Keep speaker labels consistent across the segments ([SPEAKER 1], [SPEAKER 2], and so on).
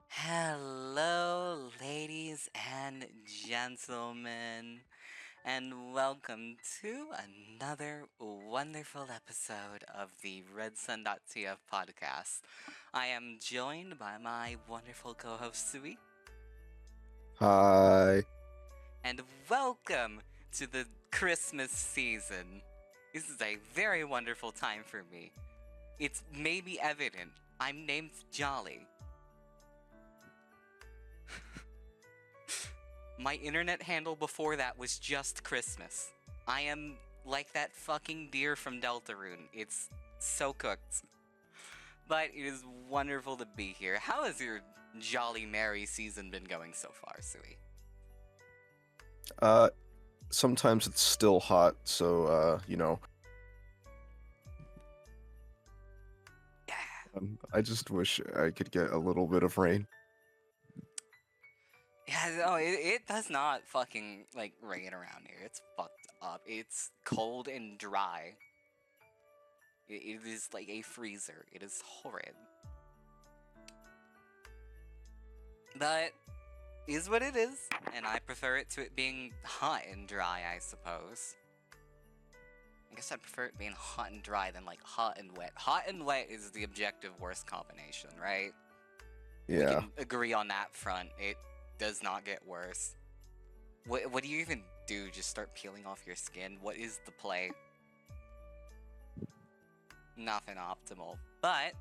[SPEAKER 1] Hello, ladies and gentlemen, and welcome to another wonderful episode of the Redsun.tf podcast. I am joined by my wonderful co host, Sui,
[SPEAKER 2] Hi.
[SPEAKER 1] and welcome to the Christmas season. This is a very wonderful time for me. It's maybe evident I'm named Jolly. My internet handle before that was just Christmas. I am like that fucking deer from Deltarune. It's so cooked. But it is wonderful to be here. How has your Jolly Merry season been going so far, Sui?
[SPEAKER 2] Uh, Sometimes it's still hot, so
[SPEAKER 1] Yeah.
[SPEAKER 2] I just wish I could get a little bit of rain.
[SPEAKER 1] Yeah, no, it does not fucking like rain around here. It's fucked up. It's cold and dry. It is like a freezer. It is horrid. But is what it is, and I prefer it to it being hot and dry, I suppose. I guess I prefer it being hot and dry than like hot and wet. Hot and wet is the objective worst combination, right? We
[SPEAKER 2] Yeah.
[SPEAKER 1] can agree on that front. It does not get worse. What do you even do? Just start peeling off your skin? What is the play? Nothing optimal. But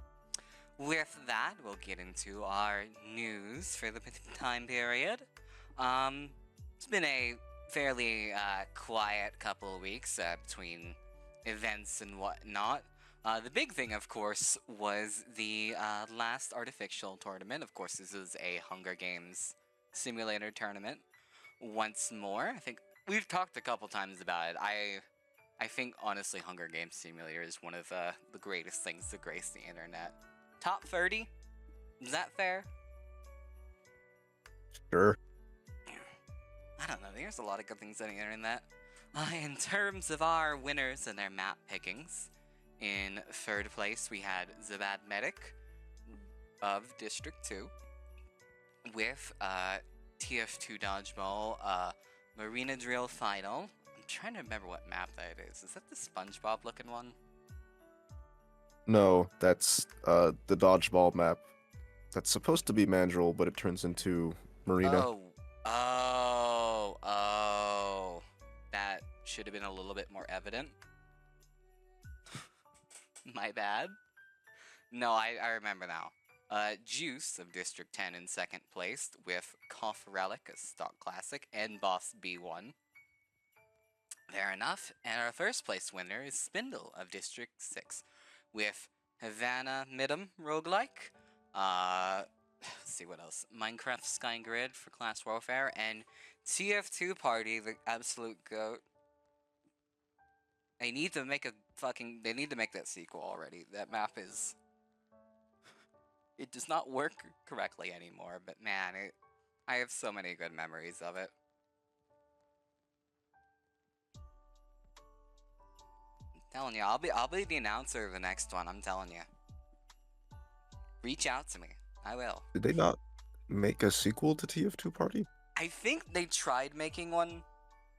[SPEAKER 1] with that, we'll get into our news for the time period. Um, it's been a fairly quiet couple of weeks between events and whatnot. The big thing, of course, was the last artificial tournament. Of course, this is a Hunger Games simulator tournament. Once more, I think we've talked a couple times about it. I think honestly, Hunger Games Simulator is one of the greatest things to grace the internet. Top 30? Is that fair?
[SPEAKER 2] Sure.
[SPEAKER 1] I don't know. There's a lot of good things on the internet. In terms of our winners and their map pickings, in third place we had Zabad Medic of District 2 with TF2 Dodgeball, Marina Drill Final. I'm trying to remember what map that is. Is that the SpongeBob looking one?
[SPEAKER 2] No, that's the dodgeball map. That's supposed to be Mandrill, but it turns into Marina.
[SPEAKER 1] Oh, oh. That should have been a little bit more evident. My bad. No, I remember now. Juice of District 10 in second place with Cough Relic, a stock classic, and Boss B1. Fair enough. And our first place winner is Spindle of District 6 with Havana Midem roguelike. Let's see what else. Minecraft Sky Grid for Class Warfare and TF2 Party, the absolute goat. They need to make a fucking. They need to make that sequel already. That map is. It does not work correctly anymore, but man, I have so many good memories of it. I'm telling you, I'll be the announcer of the next one. I'm telling you. Reach out to me. I will.
[SPEAKER 2] Did they not make a sequel to TF2 Party?
[SPEAKER 1] I think they tried making one,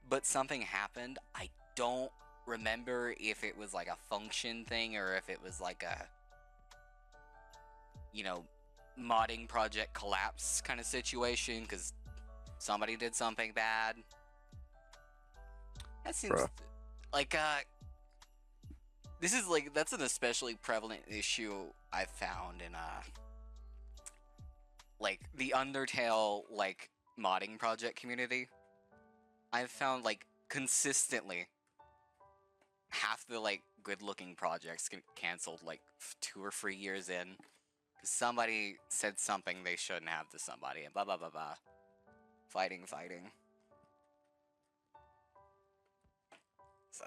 [SPEAKER 1] but something happened. I don't remember if it was like a function thing or if it was like a, you know, modding project collapse kind of situation because somebody did something bad. That seems
[SPEAKER 2] Bruh.
[SPEAKER 1] like this is like that's an especially prevalent issue I've found in like the Undertale like modding project community. I've found like consistently half the like good looking projects get canceled like 2 or 3 years in because somebody said something they shouldn't have to somebody and blah blah blah blah. Fighting. So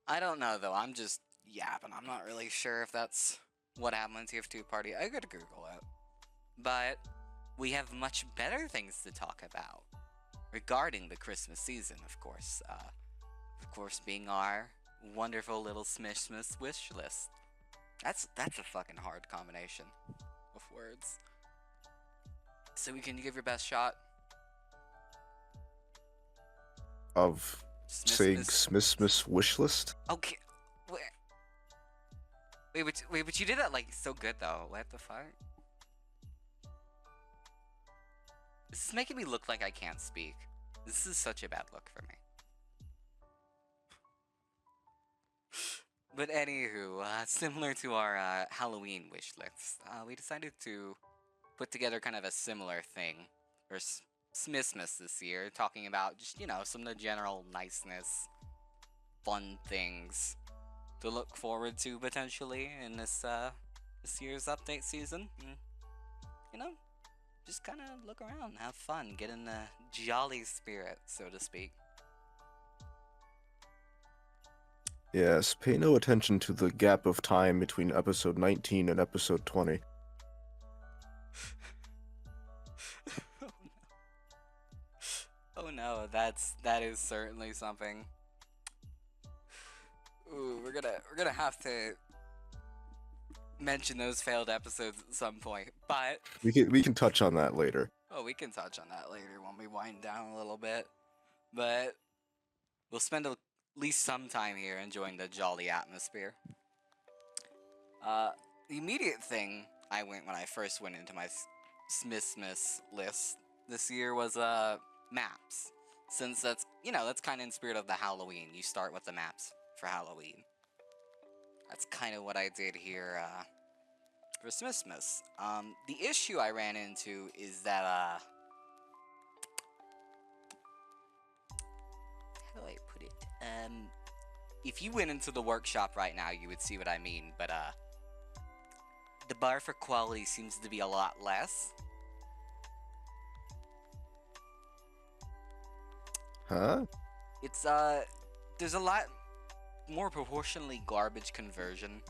[SPEAKER 1] I don't know though. I'm just yapping. I'm not really sure if that's what happened in TF2 Party. I gotta Google it. But we have much better things to talk about regarding the Christmas season, of course. Being our wonderful little Smissmiss wish list. That's a fucking hard combination of words. So we can give your best shot.
[SPEAKER 2] Of saying
[SPEAKER 1] Smissmiss.
[SPEAKER 2] Smissmiss wishlist.
[SPEAKER 1] Okay. Wait, but you did that like so good though. What the fuck? This is making me look like I can't speak. This is such a bad look for me. But anywho, similar to our Halloween wish lists, we decided to put together kind of a similar thing for Smissmiss this year, talking about just, some of the general niceness, fun things to look forward to potentially in this year's update season. And, just kind of look around, have fun, get in the jolly spirit, so to speak.
[SPEAKER 2] Yes, pay no attention to the gap of time between episode 19 and episode 20.
[SPEAKER 1] Oh no, that is certainly something. Ooh, we're gonna have to mention those failed episodes at some point, but
[SPEAKER 2] We can touch on that later.
[SPEAKER 1] oh, we can touch on that later when we wind down a little bit. But we'll spend at least some time here enjoying the jolly atmosphere. The immediate thing when I first went into my Smissmiss list this year was maps. Since that's kind of in spirit of the Halloween. You start with the maps for Halloween. That's kind of what I did here for Smissmiss. The issue I ran into is that how do I put it? If you went into the workshop right now, you would see what I mean, but the bar for quality seems to be a lot less.
[SPEAKER 2] Huh?
[SPEAKER 1] It's there's a lot more proportionally garbage conversion,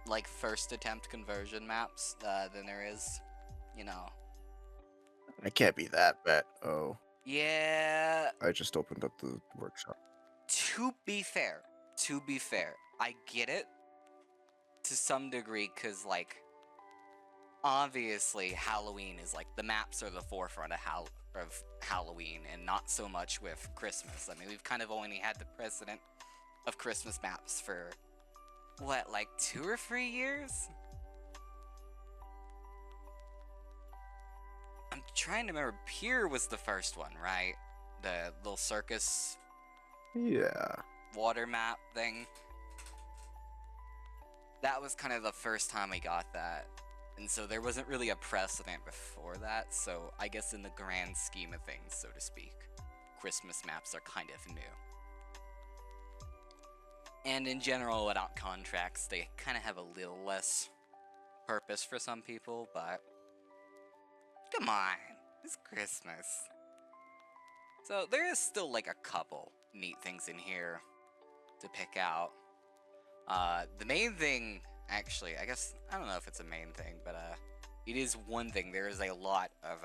[SPEAKER 1] like first attempt conversion maps than there is,
[SPEAKER 2] I can't be that bad. Oh,
[SPEAKER 1] Yeah.
[SPEAKER 2] I just opened up the workshop.
[SPEAKER 1] To be fair, I get it to some degree, cause obviously Halloween is the maps are the forefront of Halloween, and not so much with Christmas. I mean, we've kind of only had the precedent of Christmas maps for what, 2 or 3 years? I'm trying to remember. Pier was the first one, right? The little circus
[SPEAKER 2] Yeah.
[SPEAKER 1] water map thing. That was kind of the first time we got that. And so there wasn't really a precedent before that, so I guess in the grand scheme of things, so to speak, Christmas maps are kind of new. And in general, without contracts, they kind of have a little less purpose for some people, but come on, it's Christmas. So there is still a couple neat things in here to pick out. The main thing, actually, I guess, I don't know if it's a main thing, but it is one thing. There is a lot of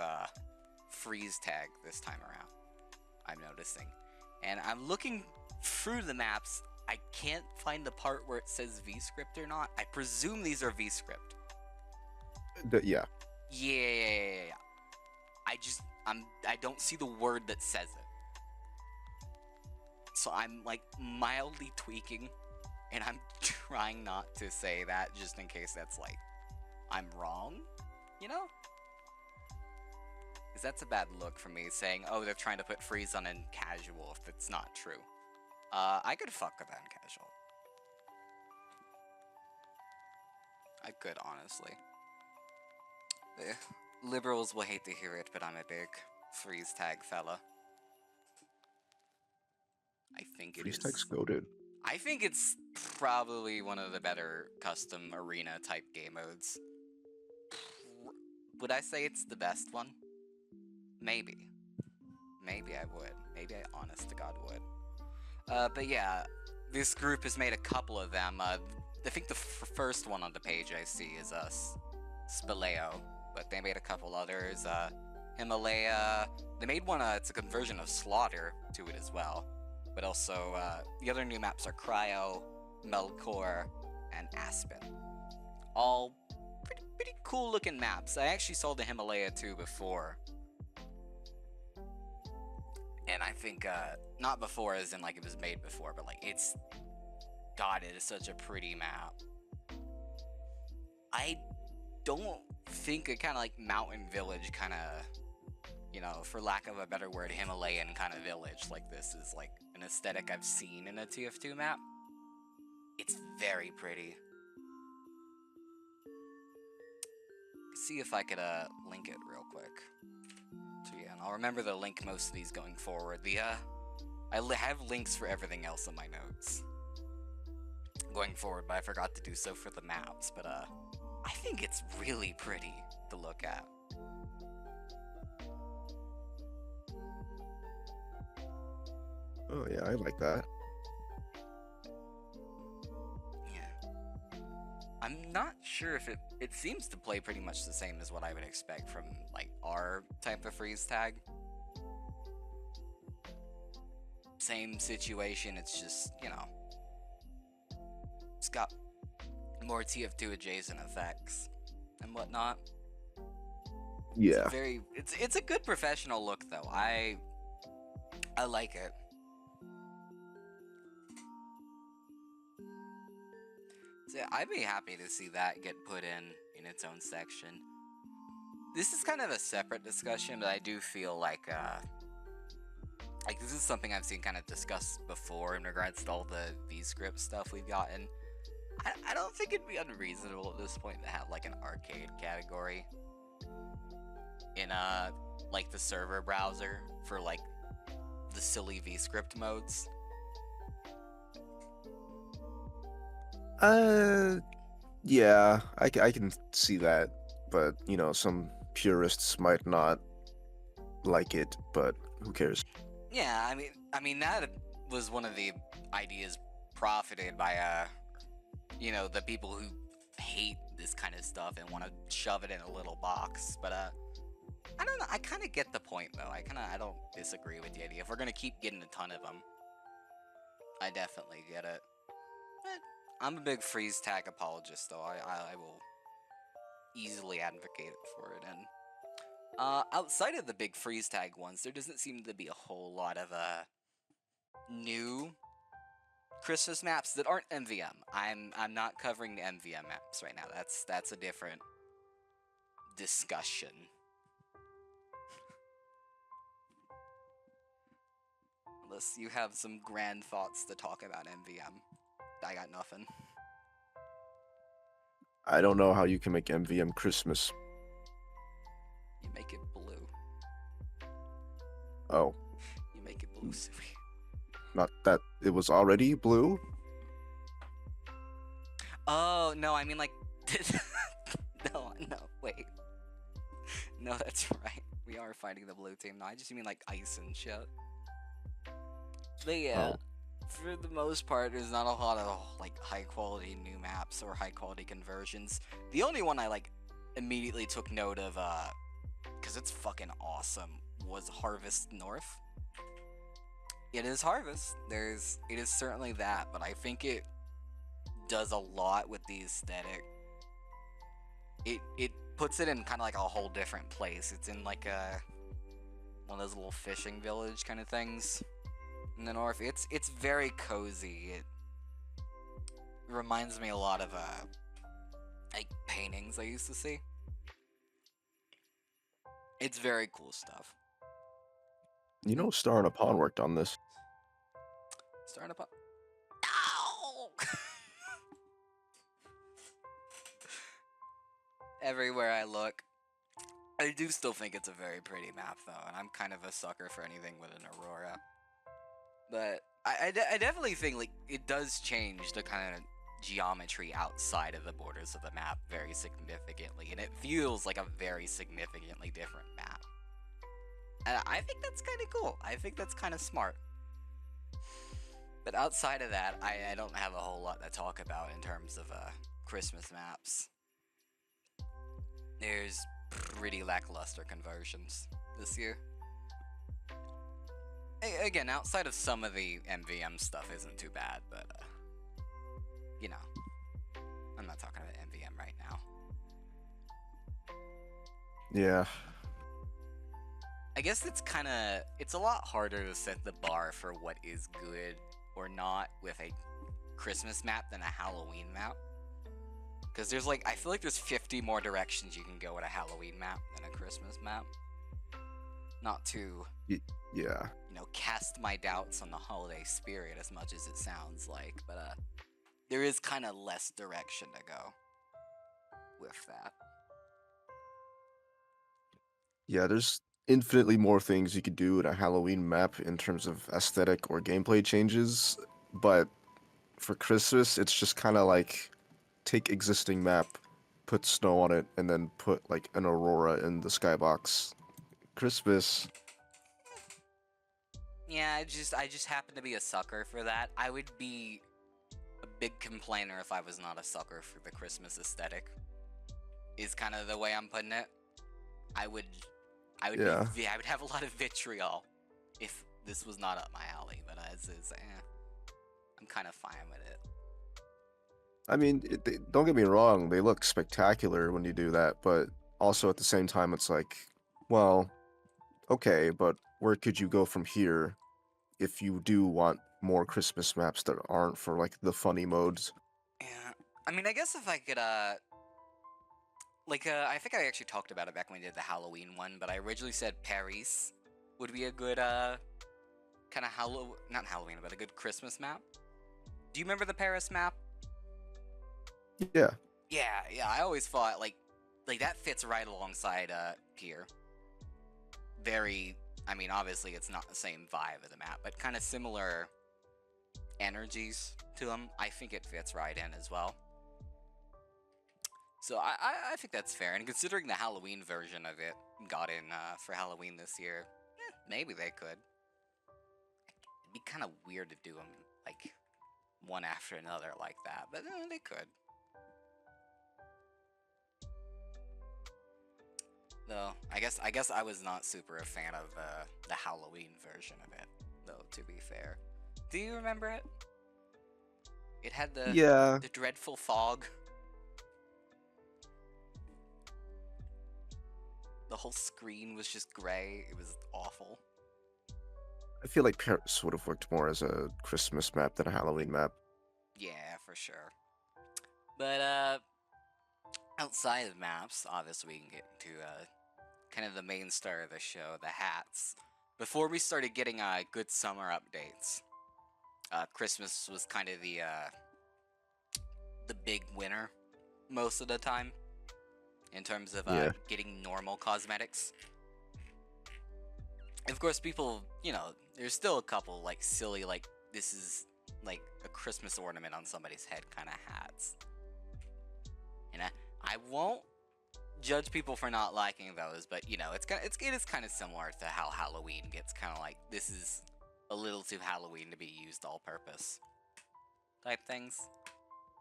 [SPEAKER 1] freeze tag this time around, I'm noticing. And I'm looking through the maps. I can't find the part where it says VScript or not. I presume these are VScript.
[SPEAKER 2] Yeah.
[SPEAKER 1] Yeah. I don't see the word that says it. So I'm mildly tweaking, and I'm trying not to say that just in case that's I'm wrong, Because that's a bad look for me, saying, oh, they're trying to put freeze on in casual if it's not true. I could fuck with that in casual. I could, honestly. The liberals will hate to hear it, but I'm a big freeze tag fella. I think it is.
[SPEAKER 2] Freeze tag's goated.
[SPEAKER 1] I think it's probably one of the better custom arena type game modes. Would I say it's the best one? Maybe. Maybe I would. Maybe I honest to God would. But yeah, this group has made a couple of them. I think the first one on the page I see is Spaleo, but they made a couple others. Himalaya. They made one, it's a conversion of Slaughter to it as well. But also, the other new maps are Cryo, Melkor, and Aspen. All pretty cool looking maps. I actually saw the Himalaya too before. And I think, not before as in like it was made before, but like God, it is such a pretty map. I don't think a kind of like mountain village kind of, for lack of a better word, Himalayan kind of village like this is like an aesthetic I've seen in a TF2 map. It's very pretty. See if I could link it real quick. So yeah, and I'll remember to link most of these going forward. I have links for everything else in my notes going forward, but I forgot to do so for the maps. But I think it's really pretty to look at.
[SPEAKER 2] Oh yeah, I like that.
[SPEAKER 1] Yeah. I'm not sure if it seems to play pretty much the same as what I would expect from like our type of freeze tag. Same situation, it's just, it's got more TF2 adjacent effects and whatnot.
[SPEAKER 2] Yeah.
[SPEAKER 1] It's a good professional look though. I like it. So I'd be happy to see that get put in its own section. This is kind of a separate discussion, but I do feel like this is something I've seen kind of discussed before in regards to all the V-script stuff we've gotten. I don't think it'd be unreasonable at this point to have like an arcade category in like the server browser for like the silly V-script modes.
[SPEAKER 2] Yeah, I can see that, but some purists might not like it, but who cares?
[SPEAKER 1] Yeah, I mean that was one of the ideas profited by the people who hate this kind of stuff and want to shove it in a little box. But I don't know. I kind of get the point though. I don't disagree with the idea. If we're gonna keep getting a ton of them, I definitely get it. But I'm a big freeze tag apologist though. I will easily advocate for it. And outside of the big freeze tag ones, there doesn't seem to be a whole lot of new Christmas maps that aren't MVM. I'm not covering the MVM maps right now. That's a different discussion. Unless you have some grand thoughts to talk about MVM. I got nothing.
[SPEAKER 2] I don't know how you can make MVM Christmas.
[SPEAKER 1] You make it blue.
[SPEAKER 2] Oh.
[SPEAKER 1] You make it blue, Sui.
[SPEAKER 2] Not that it was already blue?
[SPEAKER 1] Oh, no, I mean like... no, wait. No, that's right. We are fighting the blue team. No, I just mean like ice and shit. But yeah, for the most part, there's not a lot of like high-quality new maps or high-quality conversions. The only one I like immediately took note of, because it's fucking awesome, was Harvest North. It is Harvest. It is certainly that, but I think it does a lot with the aesthetic. It puts it in kind of like a whole different place. It's in like one of those little fishing village kind of things in the north. It's very cozy. It reminds me a lot of like paintings I used to see. It's very cool stuff.
[SPEAKER 2] Star and Upon worked on this.
[SPEAKER 1] Star and Upon. Ow! Everywhere I look. I do still think it's a very pretty map, though, and I'm kind of a sucker for anything with an aurora. But I definitely think like it does change the kind of geometry outside of the borders of the map very significantly, and it feels like a very significantly different map. And I think that's kind of cool. I think that's kind of smart. But outside of that, I don't have a whole lot to talk about in terms of Christmas maps. There's pretty lackluster conversions this year. Again, outside of some of the MVM stuff isn't too bad, but, I'm not talking about MVM right now.
[SPEAKER 2] Yeah.
[SPEAKER 1] I guess it's a lot harder to set the bar for what is good or not with a Christmas map than a Halloween map. Because I feel like there's 50 more directions you can go with a Halloween map than a Christmas map. Not to,
[SPEAKER 2] Y- yeah.
[SPEAKER 1] cast my doubts on the holiday spirit as much as it sounds like, but there is kind of less direction to go with that.
[SPEAKER 2] Yeah, there's infinitely more things you could do in a Halloween map in terms of aesthetic or gameplay changes, but for Christmas, it's just kind of like take existing map, put snow on it, and then put like an aurora in the skybox. Christmas,
[SPEAKER 1] Yeah, I just happen to be a sucker for that. I would be a big complainer if I was not a sucker for the Christmas aesthetic. Is kind of the way I'm putting it. I would
[SPEAKER 2] yeah.
[SPEAKER 1] I would have a lot of vitriol if this was not up my alley, but as is, I'm kind of fine with it.
[SPEAKER 2] I mean, don't get me wrong, they look spectacular when you do that, but also at the same time, it's like, well, okay, but where could you go from here if you do want more Christmas maps that aren't for like the funny modes?
[SPEAKER 1] Yeah, I mean, I guess if I could, I think I actually talked about it back when we did the Halloween one, but I originally said Paris would be a good, kind of not Halloween, but a good Christmas map. Do you remember the Paris map?
[SPEAKER 2] Yeah,
[SPEAKER 1] Yeah, I always thought, that fits right alongside, here. Very, I mean, obviously it's not the same vibe of the map, but kind of similar energies to them. I think it fits right in as well. So I think that's fair. And considering the Halloween version of it got in for Halloween this year, maybe they could. It'd be kind of weird to do them like one after another like that, but they could. Though I guess I was not super a fan of the Halloween version of it. Though to be fair, do you remember it? It had the
[SPEAKER 2] yeah.
[SPEAKER 1] the dreadful fog. The whole screen was just gray. It was awful.
[SPEAKER 2] I feel like Paris would have worked more as a Christmas map than a Halloween map.
[SPEAKER 1] Yeah, for sure. But outside of maps, obviously we can get into kind of the main star of the show, the hats. Before we started getting good summer updates, Christmas was kind of the big winner most of the time in terms of
[SPEAKER 2] Yeah,
[SPEAKER 1] getting normal cosmetics. Of course, people, there's still a couple like silly, like this is like a Christmas ornament on somebody's head kind of hats. And I won't judge people for not liking those, but it is kind of similar to how Halloween gets kind of like this is a little too Halloween to be used all purpose type things.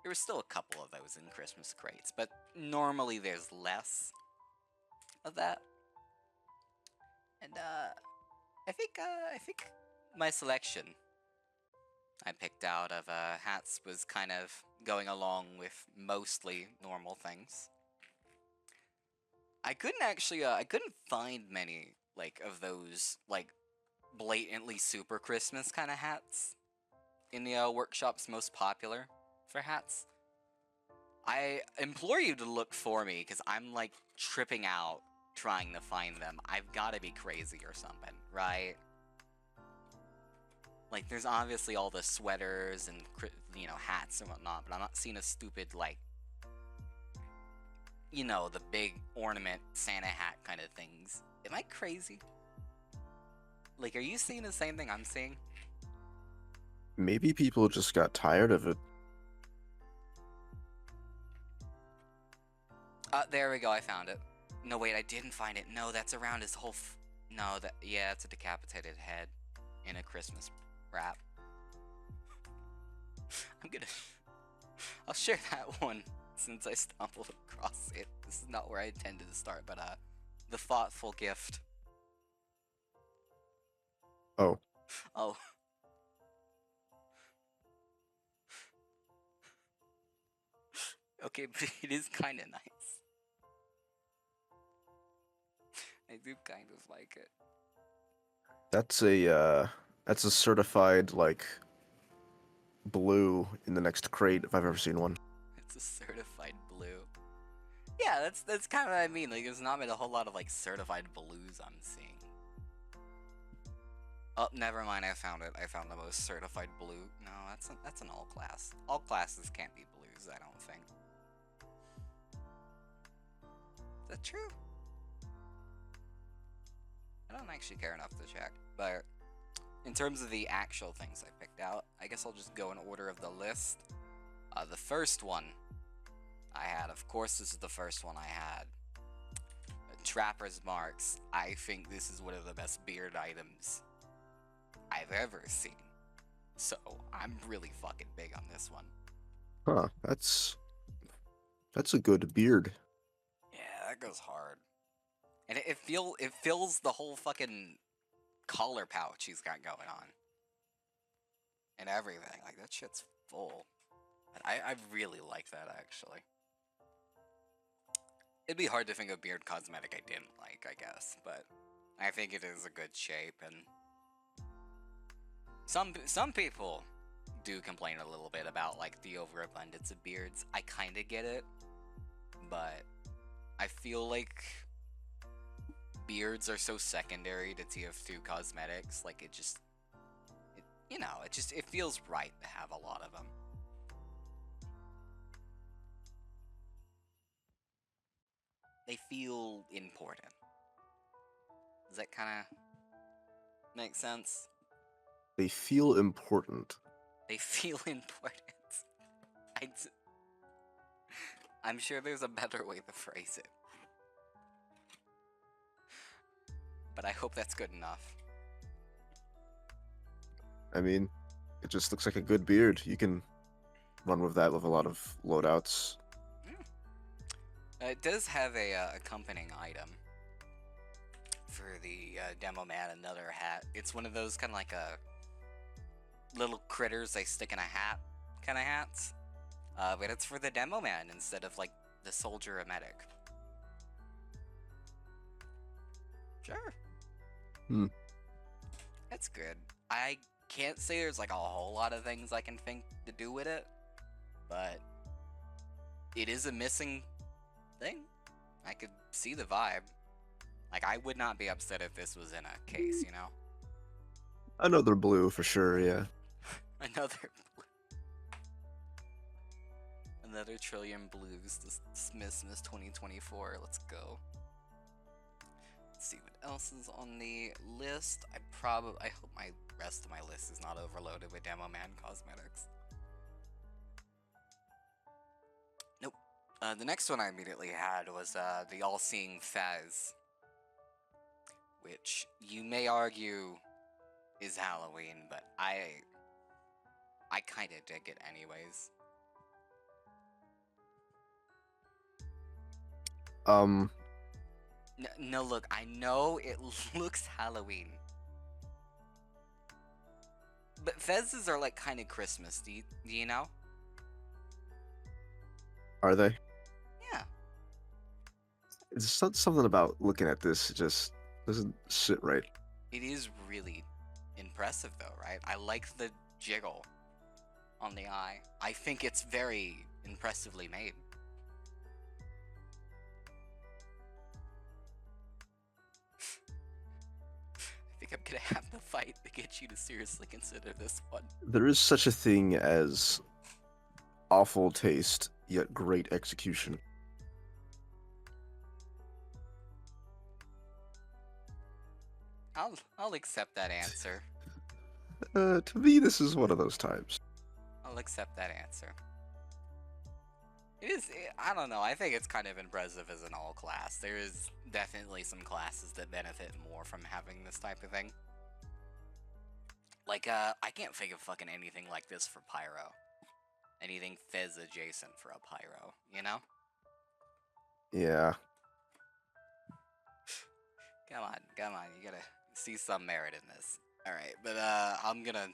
[SPEAKER 1] There were still a couple of those in Christmas crates, but normally there's less of that. And I think my selection I picked out of hats was kind of going along with mostly normal things. I couldn't find many like of those like blatantly super Christmas kind of hats in the workshops most popular for hats. I implore you to look for me because I'm like tripping out trying to find them. I've got to be crazy or something, right? Like, there's obviously all the sweaters and hats and whatnot, but I'm not seeing a stupid like the big ornament Santa hat kind of things. Am I crazy? Like, are you seeing the same thing I'm seeing?
[SPEAKER 2] maybe people just got tired of it.
[SPEAKER 1] There we go. I found it. No, wait, I didn't find it. No, that's around his whole. No, yeah, it's a decapitated head in a Christmas wrap. I'm gonna. I'll share that one since I stumbled across it. This is not where I intended to start, but the thoughtful gift.
[SPEAKER 2] Oh,
[SPEAKER 1] Oh, okay, but it is kind of nice. I do kind of like it.
[SPEAKER 2] That's a certified like blue in the next crate if I've ever seen one.
[SPEAKER 1] It's a certified blue. Yeah, that's kind of what I mean. Like, there's not been a whole lot of like certified blues I'm seeing. Oh, never mind. I found it. I found the most certified blue. No, that's an all class. All classes can't be blues. I don't think. Is that true? I don't actually care enough to check. But in terms of the actual things I picked out, I guess I'll just go in order of the list. The first one I had, of course, this is the first one I had. Trapper's Marks. I think this is one of the best beard items I've ever seen. So I'm really fucking big on this one.
[SPEAKER 2] Huh, that's a good beard.
[SPEAKER 1] Yeah, that goes hard. And it fills the whole fucking collar pouch he's got going on. And everything. Like, that shit's full. And I really like that, actually. It'd be hard to think of beard cosmetic I didn't like, I guess. But I think it is a good shape, and some people do complain a little bit about, like, the overabundance of beards. I kind of get it. But I feel like beards are so secondary to TF2 cosmetics. Like, it feels right to have a lot of them. They feel important. Does that kind of make sense?
[SPEAKER 2] They feel important.
[SPEAKER 1] They feel important. I'm sure there's a better way to phrase it. But I hope that's good enough.
[SPEAKER 2] I mean, it just looks like a good beard. You can run with that with a lot of loadouts.
[SPEAKER 1] It does have a accompanying item for the demo man, another hat. It's one of those kind of like little critters they stick in a hat kind of hats. But it's for the demo man instead of like the soldier or medic. Sure. That's good. I can't say there's like a whole lot of things I can think to do with it, but it is a missing thing. I could see the vibe. Like, I would not be upset if this was in a case, you know?
[SPEAKER 2] Another blue for sure, yeah.
[SPEAKER 1] Another trillion blues. This Smissmiss 2024. Let's go. Let's see what else is on the list. I hope my rest of my list is not overloaded with Demo Man cosmetics. Nope. The next one I immediately had was the All-Seeing Fez, which you may argue is Halloween, but I kind of dig it anyways. No, look, I know it looks Halloween, but Fezes are like kind of Christmas. Do you know?
[SPEAKER 2] Are they?
[SPEAKER 1] Yeah.
[SPEAKER 2] It's something about looking at this just doesn't sit right.
[SPEAKER 1] It is really impressive, though, right? I like the jiggle on the eye. I think it's very impressively made. I think I'm gonna have to fight to get you to seriously consider this one.
[SPEAKER 2] There is such a thing as awful taste, yet great execution.
[SPEAKER 1] I'll accept that answer.
[SPEAKER 2] To me, this is one of those times.
[SPEAKER 1] I'll accept that answer. I don't know, I think it's kind of impressive as an all class. There is definitely some classes that benefit more from having this type of thing. Like, I can't think of fucking anything like this for Pyro. Anything Fizz adjacent for a Pyro, you know?
[SPEAKER 2] Yeah.
[SPEAKER 1] Come on, you gotta see some merit in this. Alright, but I'm gonna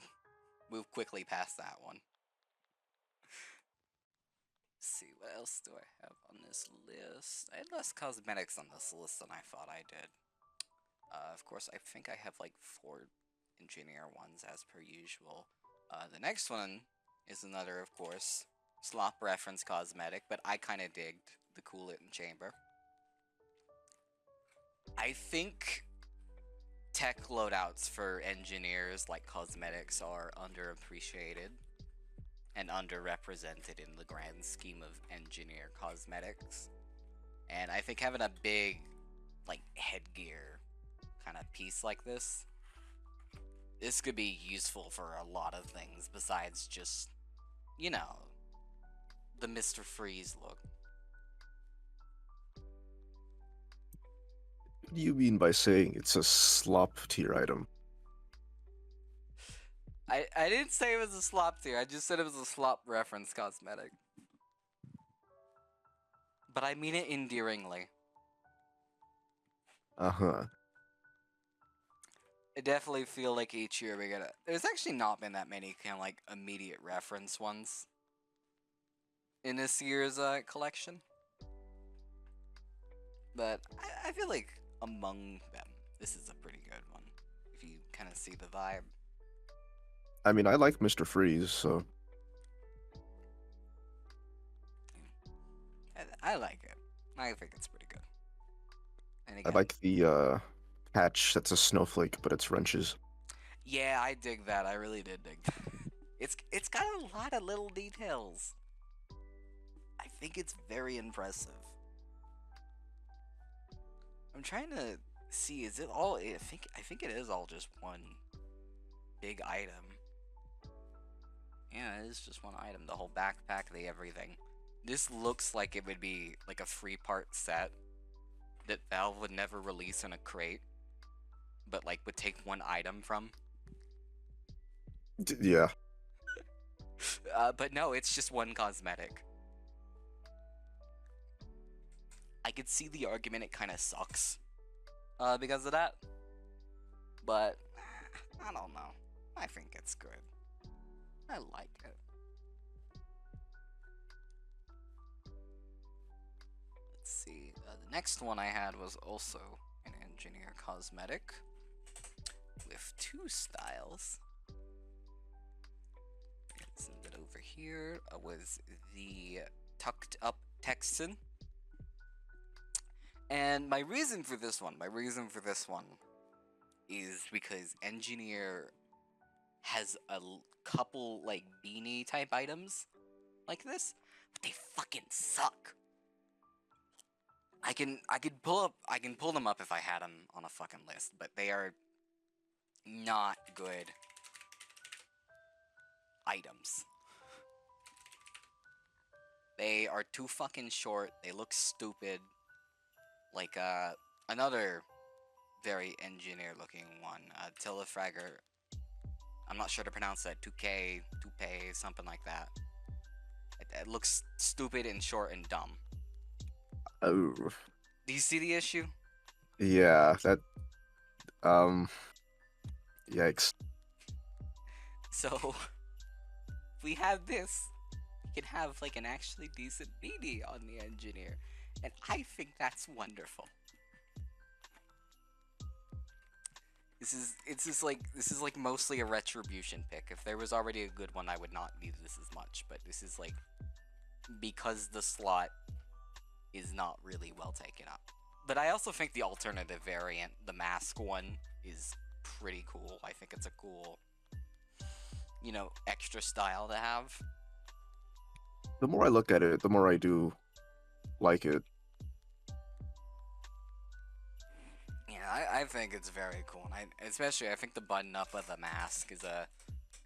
[SPEAKER 1] move quickly past that one. Let's see, what else do I have on this list? I had less cosmetics on this list than I thought I did. Of course, I think I have like 4 engineer ones as per usual. The next one is another, of course, slop reference cosmetic, but I kind of digged the Cool It in Chamber. I think tech loadouts for engineers like cosmetics are underappreciated and underrepresented in the grand scheme of engineer cosmetics. And I think having a big, like, headgear kind of piece like this could be useful for a lot of things besides just, you know, the Mr. Freeze look.
[SPEAKER 2] What do you mean by saying it's a slop tier item?
[SPEAKER 1] I didn't say it was a slop tier, I just said it was a slop reference cosmetic. But I mean it endearingly.
[SPEAKER 2] Uh-huh.
[SPEAKER 1] I definitely feel like each year we get a. There's actually not been that many kind of like immediate reference ones in this year's collection. But I feel like among them, this is a pretty good one. If you kind of see the vibe.
[SPEAKER 2] I mean, I like Mr. Freeze, so
[SPEAKER 1] I like it. I think it's pretty good. And
[SPEAKER 2] I
[SPEAKER 1] again,
[SPEAKER 2] like the patch that's a snowflake, but it's wrenches.
[SPEAKER 1] yeah, I dig that. I really did dig that. It's got a lot of little details. I think it's very impressive. I'm trying to see, is it all I think it is all just one big item. Yeah, it is just one item. The whole backpack, the everything. This looks like it would be like a 3-part set that Valve would never release in a crate, but like would take one item from.
[SPEAKER 2] Yeah.
[SPEAKER 1] But no, it's just one cosmetic. I could see the argument it kind of sucks because of that, but I don't know. I think it's good. I like it. Let's see. The next one I had was also an engineer cosmetic with 2 styles. Send it over here. Was the tucked up Texan. And my reason for this one is because engineer has a couple like beanie type items like this, but they fucking suck. I can pull them up if I had them on a fucking list, but they are not good items. They are too fucking short. They look stupid. Like another very engineer looking one, Tilafragger. I'm not sure to pronounce that. 2K, Toupe, something like that. It looks stupid and short and dumb.
[SPEAKER 2] Oh,
[SPEAKER 1] Do you see the issue?
[SPEAKER 2] yeah. Um, yikes.
[SPEAKER 1] So, if we have this, we can have like an actually decent BD on the engineer. And I think that's wonderful. This is like mostly a retribution pick. If there was already a good one, I would not need this as much. But this is like because the slot is not really well taken up. But I also think the alternative variant, the mask one, is pretty cool. I think it's a cool, you know, extra style to have.
[SPEAKER 2] The more I look at it, the more I do like it.
[SPEAKER 1] Yeah, I think it's very cool. And I think the button up of the mask is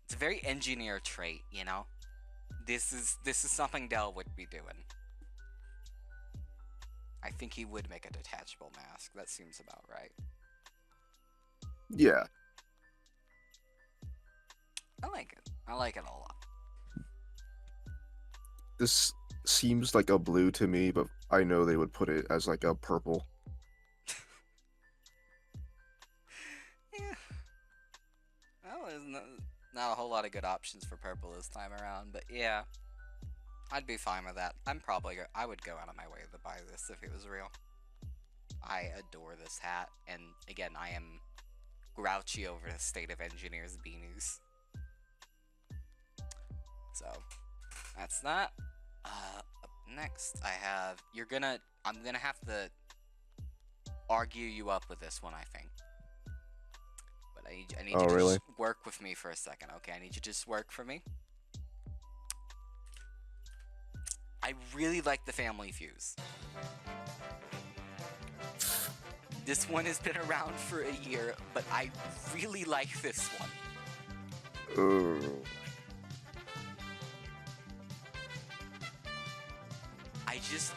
[SPEAKER 1] it's a very engineer trait, you know? This is something Dell would be doing. I think he would make a detachable mask. That seems about right.
[SPEAKER 2] Yeah.
[SPEAKER 1] I like it. I like it a lot.
[SPEAKER 2] This seems like a blue to me, but I know they would put it as like a purple.
[SPEAKER 1] Yeah. Well, there's not a whole lot of good options for purple this time around, but yeah. I'd be fine with that. I would go out of my way to buy this if it was real. I adore this hat, and again, I am grouchy over the state of engineers beanies. So, that's that. Up next, I have. I'm gonna have to argue you up with this one, I think. But I need
[SPEAKER 2] Oh,
[SPEAKER 1] you to
[SPEAKER 2] really?
[SPEAKER 1] just work with me for a second, okay? I need you to just work for me. I really like the Family Fuse. This one has been around for a year, but I really like this one.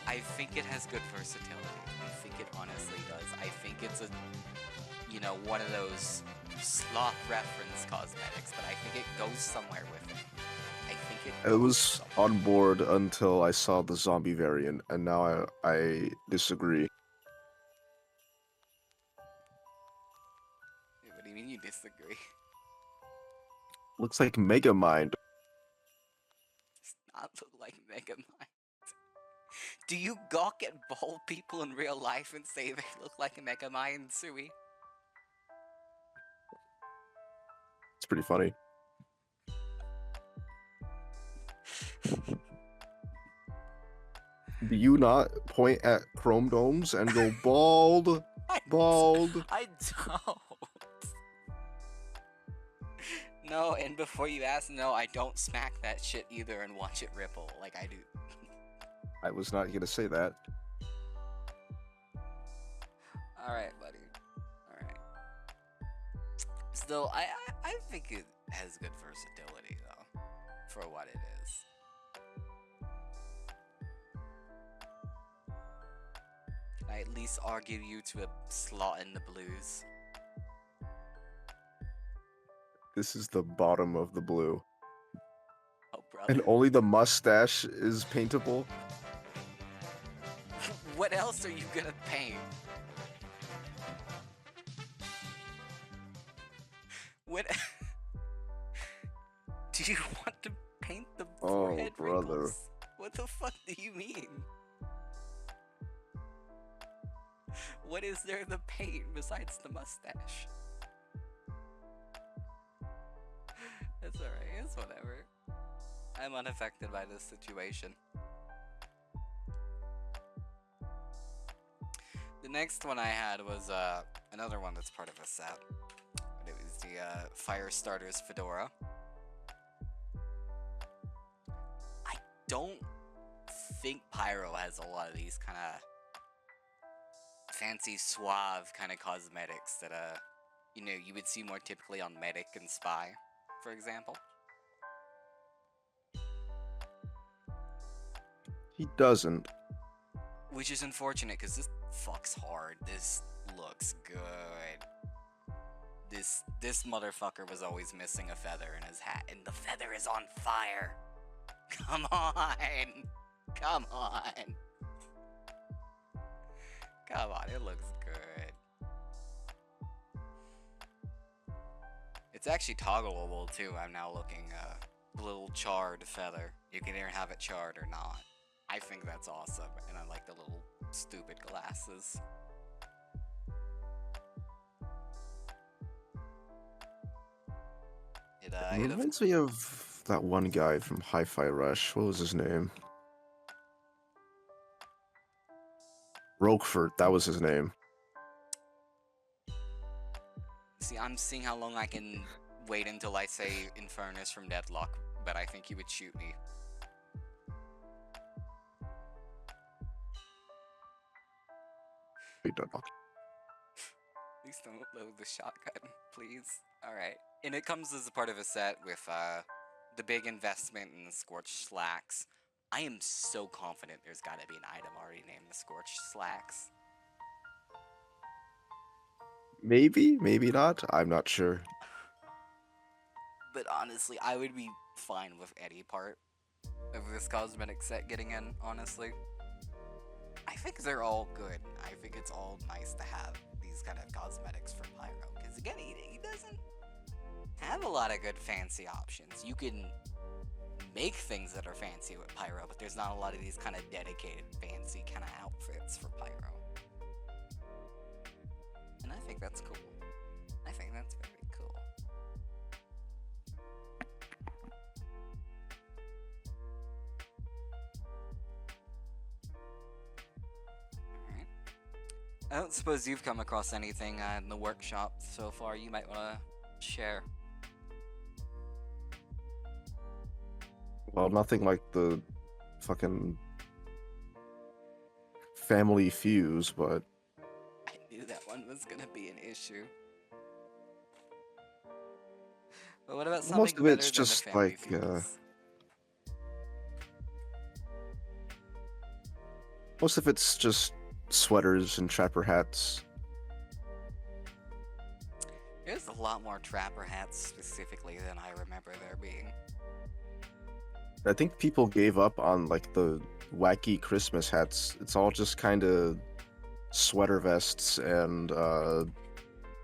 [SPEAKER 1] I think it has good versatility. I think it honestly does. I think it's one of those sloth reference cosmetics, but I think it goes somewhere with it. I think it
[SPEAKER 2] It
[SPEAKER 1] goes
[SPEAKER 2] was
[SPEAKER 1] somewhere.
[SPEAKER 2] on board until I saw the zombie variant, and now I disagree.
[SPEAKER 1] What do you mean you disagree?
[SPEAKER 2] Looks like Megamind.
[SPEAKER 1] Does not look like Megamind. Do you gawk at bald people in real life and say they look like a Megamind, Sui?
[SPEAKER 2] It's pretty funny. Do you not point at chrome domes and go bald, bald?
[SPEAKER 1] I don't. No, and before you ask, no, I don't smack that shit either and watch it ripple like I do.
[SPEAKER 2] I was not gonna say that.
[SPEAKER 1] Alright, buddy. Alright. Still, I think it has good versatility, though, for what it is. Can I at least argue you to a slot in the blues?
[SPEAKER 2] This is the bottom of the blue.
[SPEAKER 1] Oh, brother.
[SPEAKER 2] And only the mustache is paintable?
[SPEAKER 1] What else are you gonna paint? What? Do you want to paint the forehead
[SPEAKER 2] brother.
[SPEAKER 1] wrinkles? What the fuck do you mean? What is there to paint besides the mustache? It's alright, it's whatever. I'm unaffected by this situation. The next one I had was another one that's part of a set. But it was the Firestarter's Fedora. I don't think Pyro has a lot of these kind of fancy, suave kind of cosmetics that you would see more typically on Medic and Spy, for example.
[SPEAKER 2] He doesn't.
[SPEAKER 1] Which is unfortunate, because this fucks hard. This looks good. This motherfucker was always missing a feather in his hat, and the feather is on fire. Come on. Come on. Come on, it looks good. It's actually toggleable too. I'm now looking little charred feather. You can either have it charred or not. I think that's awesome, and I like the little stupid glasses. It
[SPEAKER 2] reminds me of that one guy from Hi-Fi Rush. What was his name? Roquefort, that was his name.
[SPEAKER 1] See, I'm seeing how long I can wait until I say Infernus from Deadlock, but I think he would shoot me. Please don't load the shotgun, please. Alright. And it comes as a part of a set with the big investment in the Scorched Slacks. I am so confident there's gotta be an item already named the Scorched Slacks.
[SPEAKER 2] Maybe, maybe not. I'm not sure.
[SPEAKER 1] But honestly, I would be fine with any part of this cosmetic set getting in, honestly. I think they're all good. I think it's all nice to have these kind of cosmetics for Pyro. Because again, he doesn't have a lot of good fancy options. You can make things that are fancy with Pyro, but there's not a lot of these kind of dedicated fancy kind of outfits for Pyro. think that's cool. I think that's very cool. Alright. I don't suppose you've come across anything in the workshop so far you might want to share.
[SPEAKER 2] Well, nothing like the fucking family fuse, but
[SPEAKER 1] I knew that one was gonna be an issue. But what about something
[SPEAKER 2] most of
[SPEAKER 1] better
[SPEAKER 2] it's
[SPEAKER 1] than the
[SPEAKER 2] just
[SPEAKER 1] family
[SPEAKER 2] like
[SPEAKER 1] feuds?
[SPEAKER 2] most of it's just sweaters and trapper hats.
[SPEAKER 1] There's a lot more trapper hats specifically than I remember there being.
[SPEAKER 2] I think people gave up on like the wacky Christmas hats. It's all just kind of sweater vests and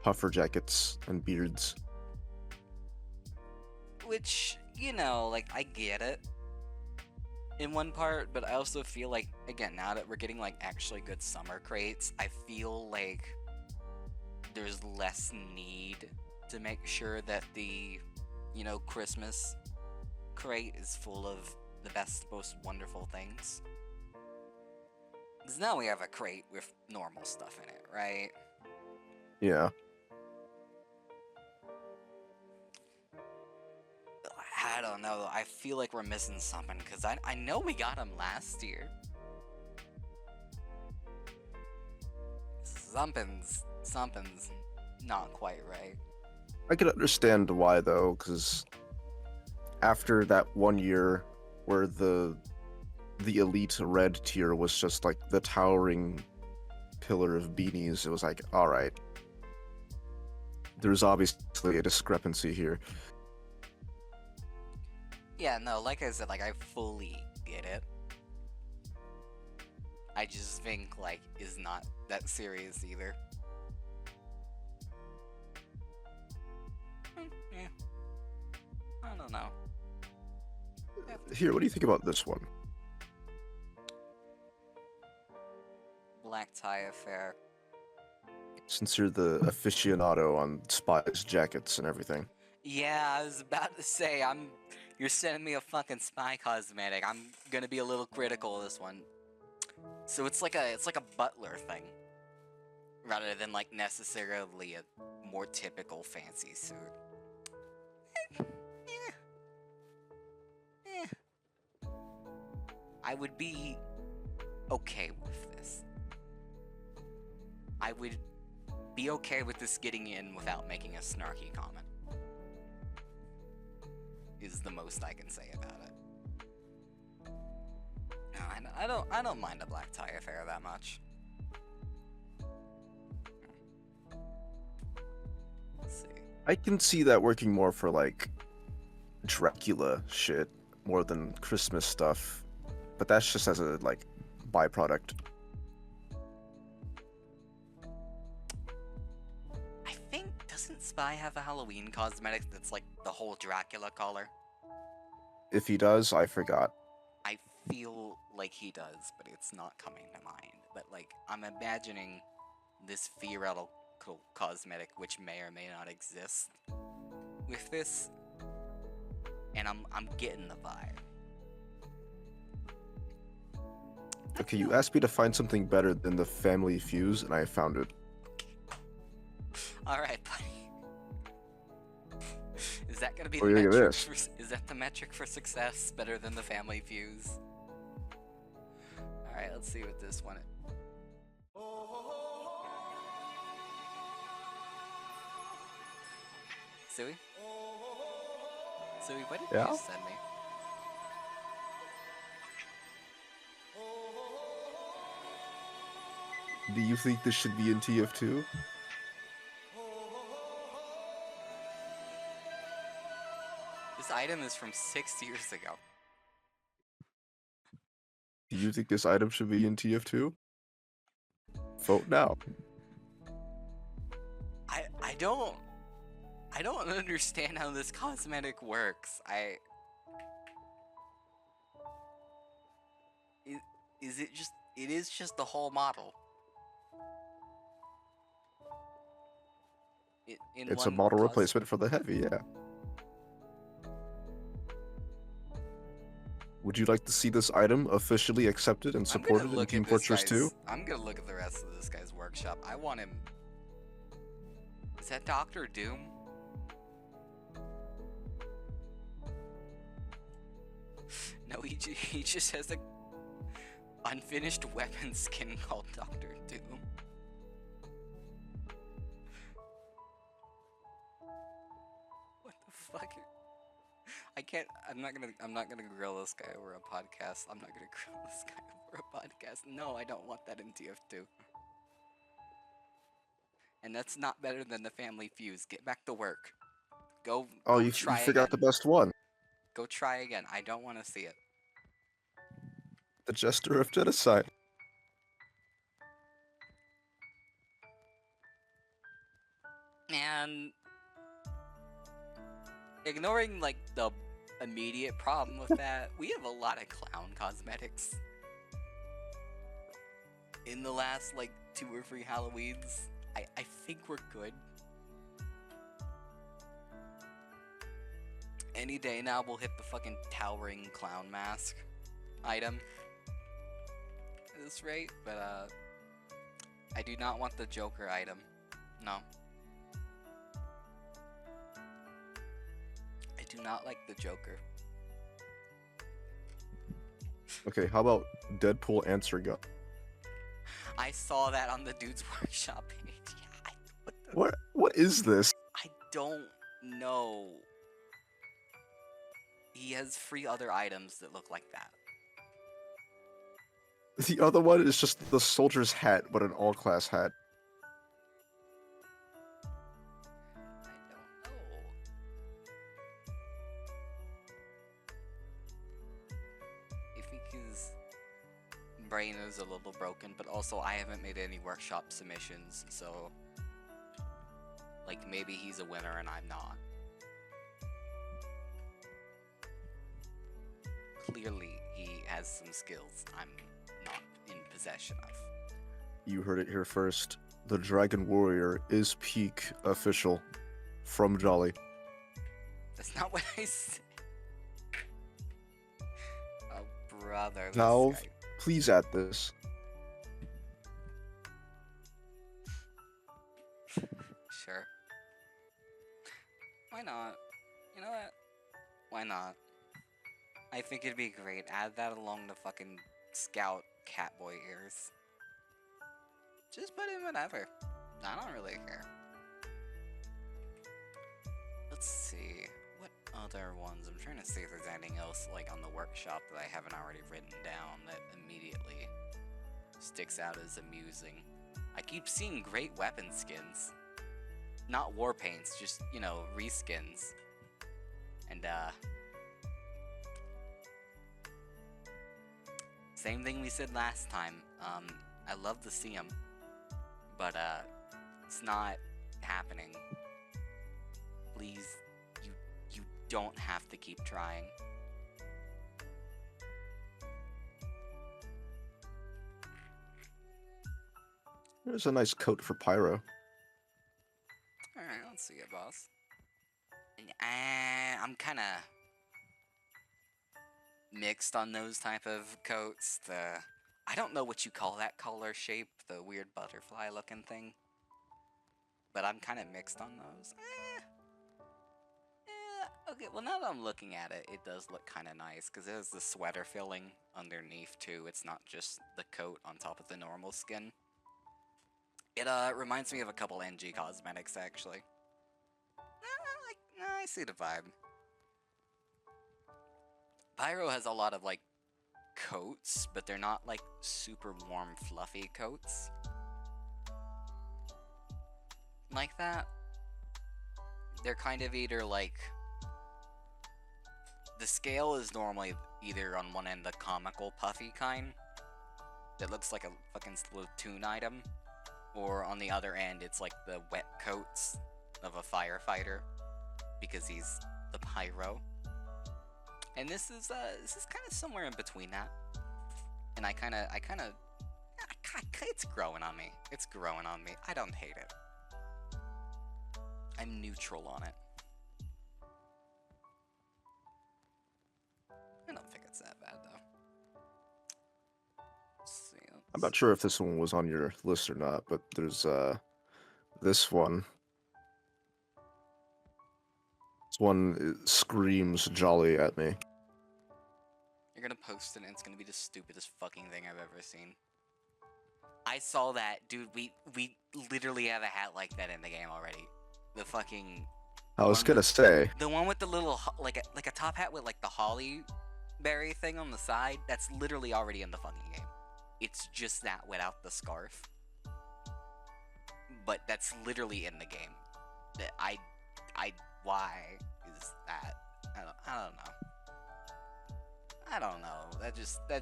[SPEAKER 2] puffer jackets and beards.
[SPEAKER 1] Which, you know, like, I get it in one part, but I also feel like, again, now that we're getting, like, actually good summer crates, I feel like there's less need to make sure that the, you know, Christmas crate is full of the best, most wonderful things. Because now we have a crate with normal stuff in it, right?
[SPEAKER 2] Yeah.
[SPEAKER 1] I don't know. I feel like we're missing something because I know we got them last year. Something's not quite right.
[SPEAKER 2] I can understand why though, because after that one year where the elite red tier was just like the towering pillar of beanies, it was like, all right, there's obviously a discrepancy here.
[SPEAKER 1] Yeah, no, like I said, like, I fully get it. I just think, like, is not that serious either. Yeah. I don't know.
[SPEAKER 2] Here, what do you think about this one?
[SPEAKER 1] Black tie affair.
[SPEAKER 2] Since you're the aficionado on spies jackets and everything.
[SPEAKER 1] Yeah, I was about to say, you're sending me a fucking spy cosmetic. I'm gonna be a little critical of this one. So it's like a butler thing, rather than like necessarily a more typical fancy suit. I would be okay with this. I would be okay with this getting in without making a snarky comment. Is the most I can say about it. No, I don't mind a black tie affair that much. Let's see.
[SPEAKER 2] I can see that working more for like Dracula shit more than Christmas stuff, but that's just as a like byproduct.
[SPEAKER 1] I think, doesn't Spy have a Halloween cosmetic that's like the whole Dracula color?
[SPEAKER 2] If he does, I forgot.
[SPEAKER 1] I feel like he does, but it's not coming to mind. But like, I'm imagining this theoretical cosmetic, which may or may not exist, with this, and I'm getting the vibe.
[SPEAKER 2] Okay, you asked me to find something better than the family fuse, and I found it.
[SPEAKER 1] All right, buddy. Is that gonna be
[SPEAKER 2] Oh,
[SPEAKER 1] the
[SPEAKER 2] look at
[SPEAKER 1] metric?
[SPEAKER 2] this.
[SPEAKER 1] Is that the metric for success? Better than the family fuse? All right, let's see what this one. Sui? Sui, what did
[SPEAKER 2] Yeah?
[SPEAKER 1] you send me?
[SPEAKER 2] Do you think this should be in TF2?
[SPEAKER 1] This item is from 6 years ago.
[SPEAKER 2] Do you think this item should be in TF2? Vote now.
[SPEAKER 1] I don't understand how this cosmetic works. Is it is just the whole model. in
[SPEAKER 2] It's a
[SPEAKER 1] one
[SPEAKER 2] model
[SPEAKER 1] cos.
[SPEAKER 2] replacement for the heavy, yeah. Would you like to see this item officially accepted and
[SPEAKER 1] I'm gonna
[SPEAKER 2] supported in
[SPEAKER 1] look
[SPEAKER 2] Team
[SPEAKER 1] at this
[SPEAKER 2] Fortress 2?
[SPEAKER 1] guy's. I'm gonna look at the rest of this guy's workshop. I want him. Is that Doctor Doom? No, he just has a unfinished weapon skin called Doctor Doom. What the fuck? I can't. I'm not gonna grill this guy over a podcast. I'm not gonna grill this guy over a podcast. No, I don't want that in TF2. And that's not better than the Family Fuse. Get back to work. Go
[SPEAKER 2] Oh, you
[SPEAKER 1] try
[SPEAKER 2] forgot the
[SPEAKER 1] again.
[SPEAKER 2] best one.
[SPEAKER 1] Go try again. I don't want to see it.
[SPEAKER 2] The Jester of Genocide.
[SPEAKER 1] And ignoring like the immediate problem with that, we have a lot of clown cosmetics. In the last like 2 or 3 Halloweens, I think we're good. Any day now we'll hit the fucking towering clown mask item at this rate, but I do not want the Joker item. No. I do not like the Joker.
[SPEAKER 2] Okay, how about Deadpool answer gun?
[SPEAKER 1] I saw that on the dude's workshop page. Yeah,
[SPEAKER 2] What is this?
[SPEAKER 1] I don't know. He has 3 other items that look like that.
[SPEAKER 2] The other one is just the soldier's hat, but an all-class hat.
[SPEAKER 1] I don't know. I think his brain is a little broken, but also I haven't made any workshop submissions, so like maybe he's a winner and I'm not. Clearly he has some skills I'm not in possession of.
[SPEAKER 2] You heard it here first. The Dragon Warrior is peak official from Jolly.
[SPEAKER 1] That's not what I said. Oh, brother. This
[SPEAKER 2] Valve,
[SPEAKER 1] guy.
[SPEAKER 2] please add this.
[SPEAKER 1] Sure. Why not? You know what? Why not? I think it'd be great. Add that along the fucking Scout Catboy ears. Just put in whatever. I don't really care. Let's see. What other ones? I'm trying to see if there's anything else like on the workshop that I haven't already written down that immediately sticks out as amusing. I keep seeing great weapon skins. Not war paints, just, you know, reskins. And, same thing we said last time. I love to see them, but, it's not happening. Please, you don't have to keep trying.
[SPEAKER 2] There's a nice coat for Pyro.
[SPEAKER 1] Alright, let's see it, boss. I'm kinda mixed on those type of coats. I don't know what you call that collar shape, the weird butterfly looking thing. But I'm kinda mixed on those. Okay, well now that I'm looking at it, it does look kinda nice, because it has the sweater filling underneath too. It's not just the coat on top of the normal skin. It reminds me of a couple NG cosmetics, actually. I see the vibe. Pyro has a lot of, like, coats, but they're not, like, super warm, fluffy coats. Like that. They're kind of either, like... The scale is normally either on one end the comical, puffy kind, that looks like a fucking Splatoon item, or on the other end, it's like the wet coats of a firefighter, because he's the Pyro. And this is kind of somewhere in between that. And it's growing on me. It's growing on me. I don't hate it. I'm neutral on it. I don't think it's that bad though. Let's see.
[SPEAKER 2] I'm not sure if this one was on your list or not, but there's this one. This one screams jolly at me.
[SPEAKER 1] You're gonna post it and it's gonna be the stupidest fucking thing I've ever seen. I saw that, dude. We literally have a hat like that in the game already. The fucking.
[SPEAKER 2] I was gonna say.
[SPEAKER 1] The one with the little like a top hat with like the holly berry thing on the side. That's literally already in the fucking game. It's just that without the scarf. But that's literally in the game. Why is that? I don't know. I don't know. That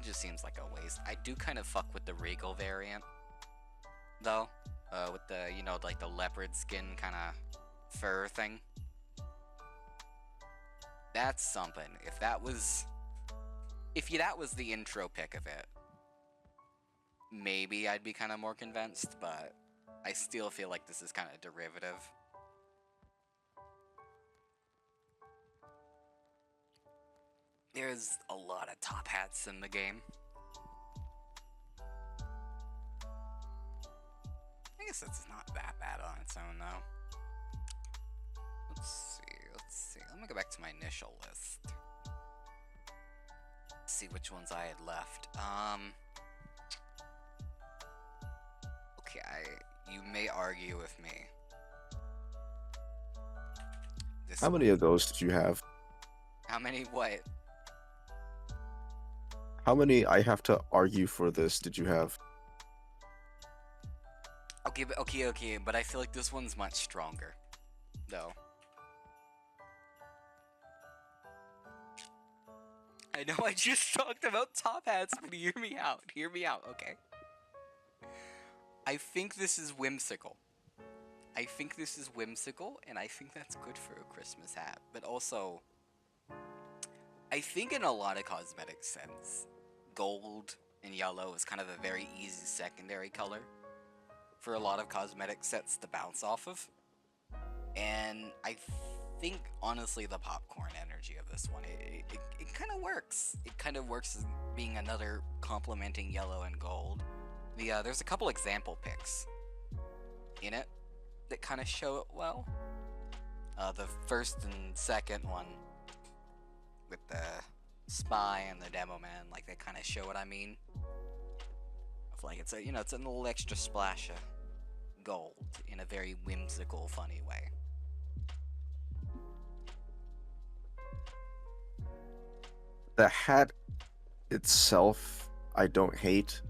[SPEAKER 1] just seems like a waste. I do kind of fuck with the Regal variant, though. With the, you know, like the leopard skin kind of fur thing. That's something. If that was the intro pick of it, maybe I'd be kind of more convinced, but I still feel like this is kind of derivative. There's a lot of top hats in the game. I guess it's not that bad on its own, though. Let's see. Let me go back to my initial list. See which ones I had left. Okay, you may argue with me.
[SPEAKER 2] How many of those did you have?
[SPEAKER 1] How many what?
[SPEAKER 2] How many I have to argue for this did you have?
[SPEAKER 1] Okay, but I feel like this one's much stronger, though. I know I just talked about top hats, but hear me out, okay? I think this is whimsical. And I think that's good for a Christmas hat, but also, I think in a lot of cosmetic sense, gold and yellow is kind of a very easy secondary color for a lot of cosmetic sets to bounce off of. And I think, honestly, the popcorn energy of this one, it kind of works. It kind of works as being another complementing yellow and gold. There's a couple example pics in it that kind of show it well. The first and second one with the spy and the demo man, like, they kind of show what I mean. Of like, it's a, you know, it's a little extra splash of gold in a very whimsical, funny way.
[SPEAKER 2] The hat itself, I don't hate.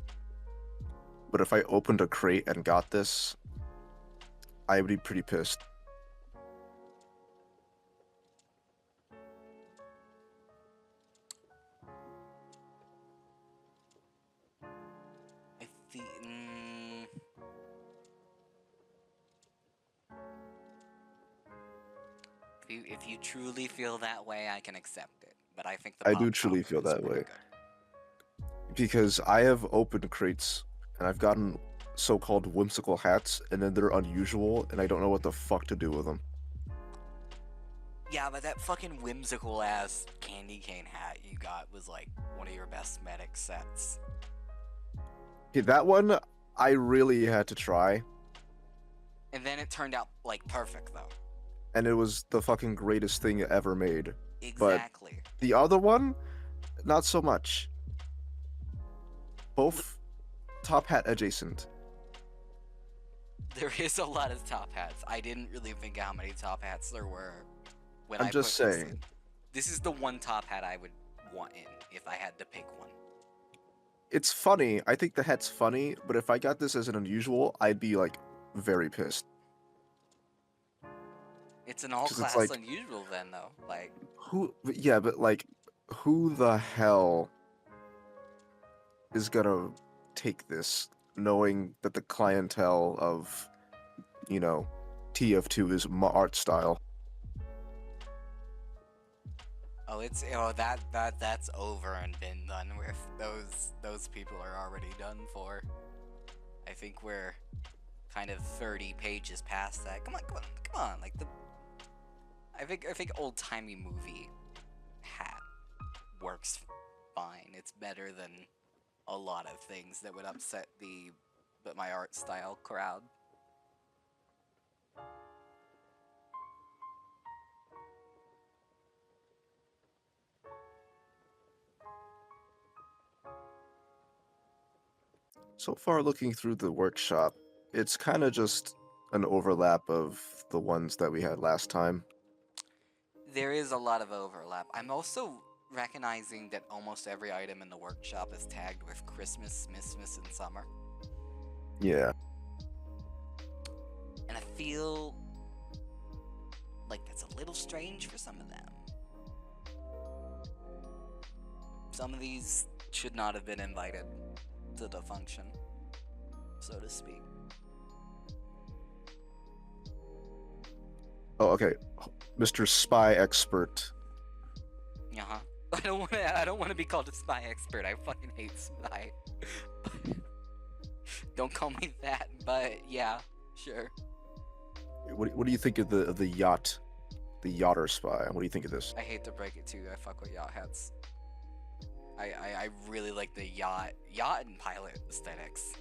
[SPEAKER 2] But if I opened a crate and got this, I would be pretty pissed.
[SPEAKER 1] I think. If you truly feel that way, I can accept it. But I think the
[SPEAKER 2] I do truly feel that way. Because I have opened crates and I've gotten so-called whimsical hats, and then they're unusual, and I don't know what the fuck to do with them.
[SPEAKER 1] Yeah, but that fucking whimsical ass candy cane hat you got was like one of your best medic sets.
[SPEAKER 2] Okay, that one I really had to try.
[SPEAKER 1] And then it turned out like perfect though.
[SPEAKER 2] And it was the fucking greatest thing ever made.
[SPEAKER 1] Exactly.
[SPEAKER 2] But the other one, not so much. Both top hat adjacent.
[SPEAKER 1] There is a lot of top hats. I didn't really think how many top hats there were when
[SPEAKER 2] I'm
[SPEAKER 1] I
[SPEAKER 2] just
[SPEAKER 1] put this
[SPEAKER 2] saying.
[SPEAKER 1] in. This is the one top hat I would want in if I had to pick one.
[SPEAKER 2] It's funny. I think the hat's funny, but if I got this as an unusual, I'd be like very pissed.
[SPEAKER 1] It's an all-class
[SPEAKER 2] like,
[SPEAKER 1] unusual then, though. Like,
[SPEAKER 2] yeah, but like, who the hell is gonna take this, knowing that the clientele of, you know, TF2 is my art style?
[SPEAKER 1] oh, that's over and been done with. Those people are already done for. I think we're kind of 30 pages past that. Come on. Like I think old timey movie hat works fine. It's better than a lot of things that would upset my art style crowd.
[SPEAKER 2] So far, looking through the workshop, it's kind of just an overlap of the ones that we had last time.
[SPEAKER 1] There is a lot of overlap. I'm also recognizing that almost every item in the workshop is tagged with Christmas, Smissmiss, and Summer.
[SPEAKER 2] Yeah.
[SPEAKER 1] And I feel like that's a little strange for some of them. Some of these should not have been invited to the function, so to speak.
[SPEAKER 2] Oh, okay. Mr. Spy Expert.
[SPEAKER 1] Uh-huh. I don't want to be called a spy expert. I fucking hate spy. Don't call me that, but yeah, sure.
[SPEAKER 2] What do you think of the yacht, the yachter spy? What do you think of this?
[SPEAKER 1] I hate to break it to you, I fuck with yacht hats. I really like the yacht and pilot aesthetics.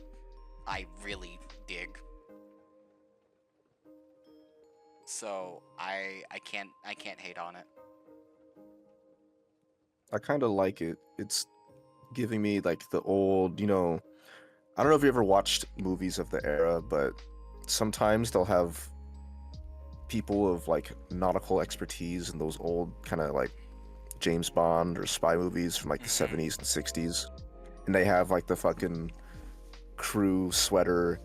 [SPEAKER 1] I really dig. So I can't hate on it.
[SPEAKER 2] I kind of like it. It's giving me like the old, I don't know if you ever watched movies of the era, but sometimes they'll have people of like nautical expertise in those old kind of like James Bond or spy movies from like the 70s and 60s. And they have like the fucking crew sweater,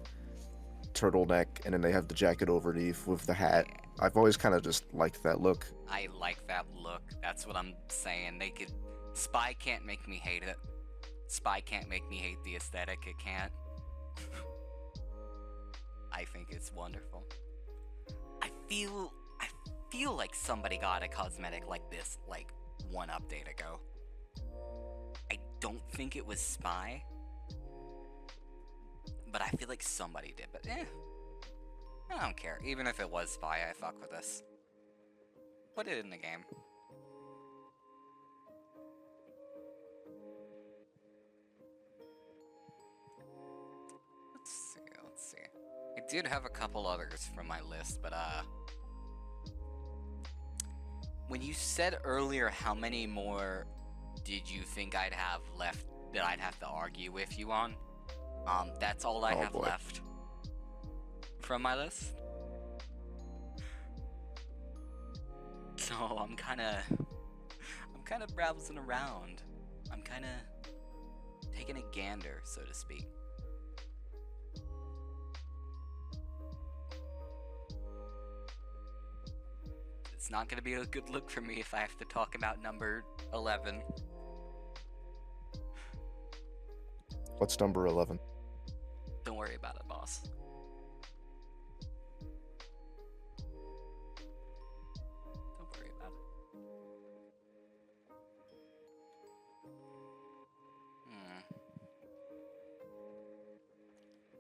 [SPEAKER 2] turtleneck, and then they have the jacket underneath with the hat. I've always kind of just liked that look.
[SPEAKER 1] I like that look. That's what I'm saying. Spy can't make me hate it. Spy can't make me hate the aesthetic. It can't. I think it's wonderful. I feel like somebody got a cosmetic like this like one update ago. I don't think it was Spy, but I feel like somebody did. But I don't care. Even if it was Spy, I fuck with this. Put it in the game. Let's see. I did have a couple others from my list, but when you said earlier how many more did you think I'd have left that I'd have to argue with you on? That's all I have left from my list. So I'm kind of browsing around. I'm kind of taking a gander, so to speak. It's not going to be a good look for me if I have to talk about number 11.
[SPEAKER 2] What's number 11?
[SPEAKER 1] Don't worry about it, boss. Don't worry about it.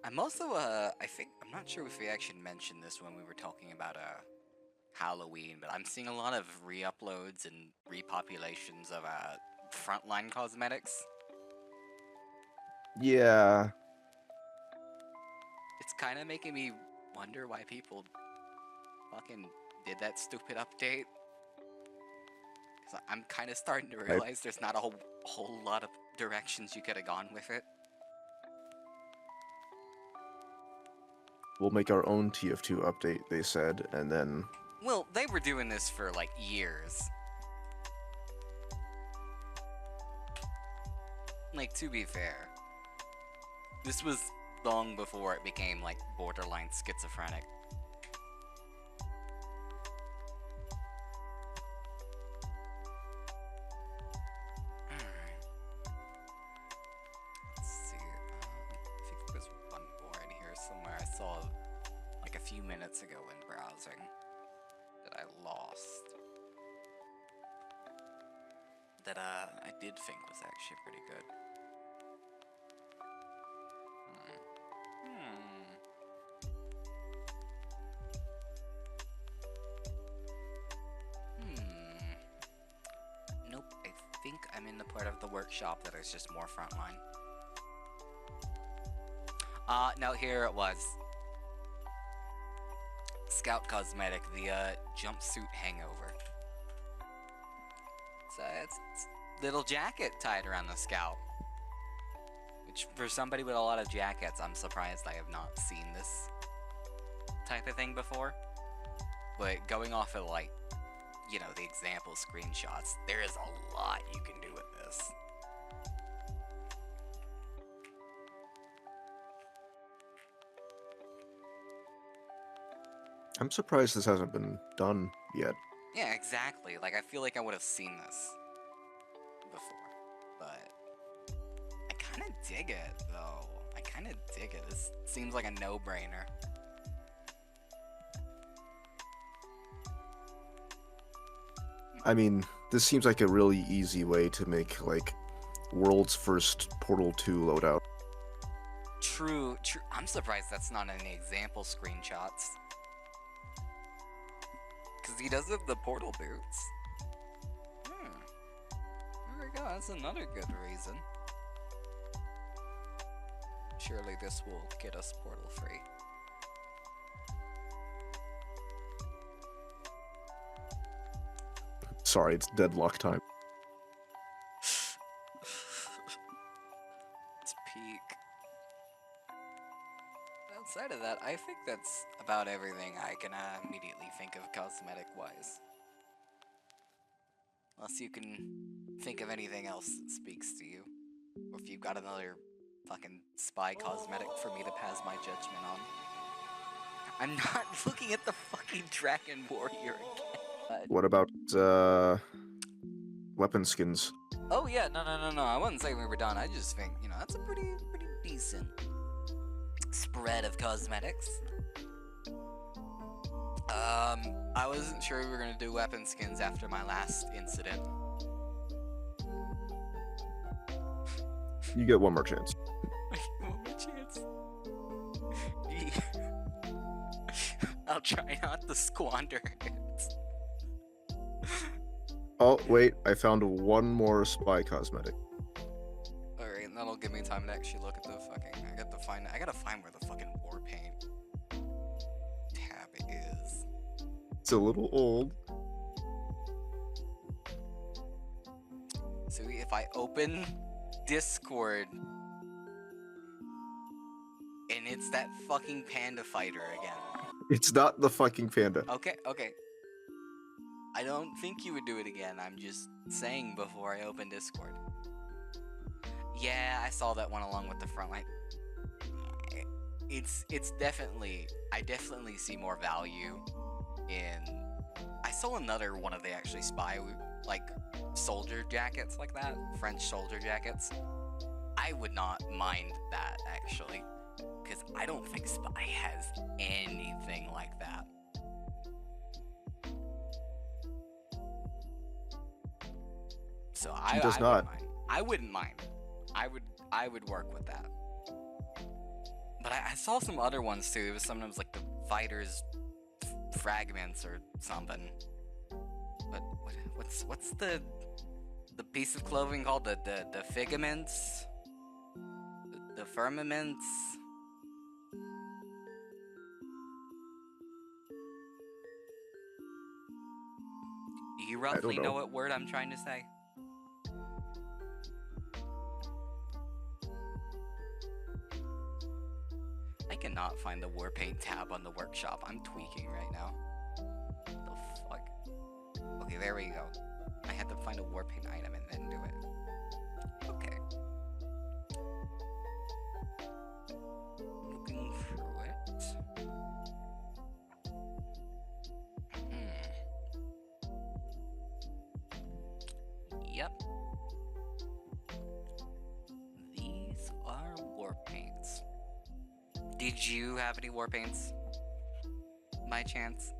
[SPEAKER 1] I'm also, I'm not sure if we actually mentioned this when we were talking about, Halloween, but I'm seeing a lot of re-uploads and repopulations of, frontline cosmetics.
[SPEAKER 2] Yeah.
[SPEAKER 1] It's kind of making me wonder why people fucking did that stupid update. Because I'm kind of starting to realize there's not a whole lot of directions you could have gone with it.
[SPEAKER 2] We'll make our own TF2 update, they said, and then...
[SPEAKER 1] Well, they were doing this for, like, years. Like, to be fair, this was long before it became, like, borderline schizophrenic. Let's see. I think there's one more in here somewhere. I saw, like, a few minutes ago when browsing that I lost. That, I did think was actually pretty good. workshop that is just more frontline. No, here it was. Scout cosmetic, the jumpsuit hangover. So it's little jacket tied around the scalp. Which, for somebody with a lot of jackets, I'm surprised I have not seen this type of thing before. But going off of, like, you know, the example screenshots, there is a lot you can do with this.
[SPEAKER 2] I'm surprised this hasn't been done yet.
[SPEAKER 1] Yeah, exactly. Like, I feel like I would have seen this before. But I kind of dig it, though. I kind of dig it. This seems like a no-brainer.
[SPEAKER 2] I mean, this seems like a really easy way to make, like, world's first Portal 2 loadout.
[SPEAKER 1] True. I'm surprised that's not any example screenshots. Because he does have the portal boots. There we go, that's another good reason. Surely this will get us portal free.
[SPEAKER 2] Sorry, it's deadlock time.
[SPEAKER 1] It's peak. Outside of that, I think that's about everything I can immediately think of cosmetic-wise. Unless you can think of anything else that speaks to you. Or if you've got another fucking spy cosmetic for me to pass my judgment on. I'm not looking at the fucking Dragon Warrior again.
[SPEAKER 2] What about, weapon skins?
[SPEAKER 1] Oh yeah, no, I wouldn't say we were done. I just think, you know, that's a pretty decent spread of cosmetics. I wasn't sure we were gonna do weapon skins after my last incident.
[SPEAKER 2] You get one more chance.
[SPEAKER 1] One more chance. I'll try not to squander it.
[SPEAKER 2] Oh, wait, I found one more spy cosmetic.
[SPEAKER 1] Alright, that'll give me time to actually look at the fucking... I gotta find where the fucking war paint tab is.
[SPEAKER 2] It's a little old.
[SPEAKER 1] So if I open Discord... and it's that fucking panda fighter again.
[SPEAKER 2] It's not the fucking panda.
[SPEAKER 1] Okay. I don't think you would do it again. I'm just saying before I open Discord. Yeah, I saw that one along with the front line. It's definitely... I definitely see more value in... I saw another one of the actually spy, like, soldier jackets like that. French soldier jackets. I would not mind that, actually. Because I don't think Spy has anything like that. So I
[SPEAKER 2] does not.
[SPEAKER 1] I wouldn't mind. I would work with that. But I saw some other ones too. It was sometimes like the fighters fragments or something. But what's the piece of clothing called? The figaments? The firmaments? Do you roughly know what word I'm trying to say? I cannot find the war paint tab on the workshop. I'm tweaking right now. The fuck? Okay, there we go. I had to find a war paint item and then do it. Okay. Looking through it. Yep. These are war paints. Did you have any war paints? By chance?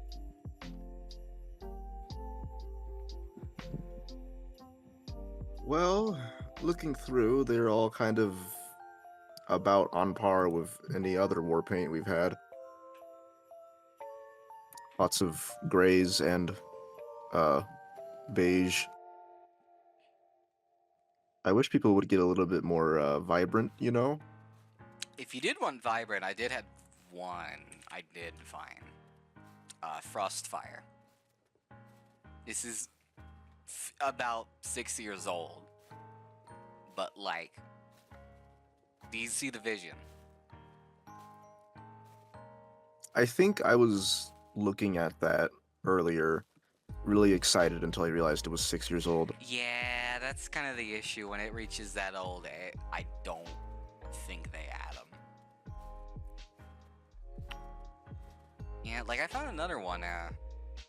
[SPEAKER 2] Well, looking through, they're all kind of about on par with any other war paint we've had. Lots of grays and beige. I wish people would get a little bit more vibrant, you know?
[SPEAKER 1] If you did want vibrant, I did have one I did find. Frostfire. This is about 6 years old. But like, do you see the vision?
[SPEAKER 2] I think I was looking at that earlier, really excited until I realized it was 6 years old.
[SPEAKER 1] Yeah, that's kind of the issue. When it reaches that old, I don't think they add them. Yeah, like I found another one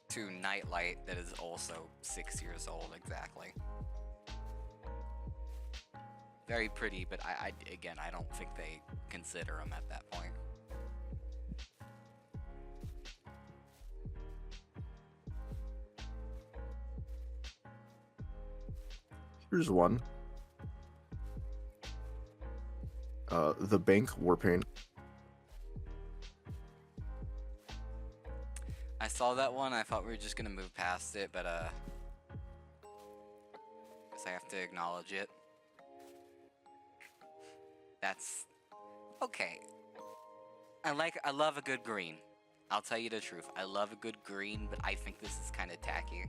[SPEAKER 1] to Nightlight that is also 6 years old exactly. Very pretty, but again, I don't think they consider them at that point.
[SPEAKER 2] Here's one. The Bank Warpaint.
[SPEAKER 1] I saw that one, I thought we were just gonna move past it, but guess I have to acknowledge it. That's okay. I love a good green. I'll tell you the truth. I love a good green, but I think this is kind of tacky.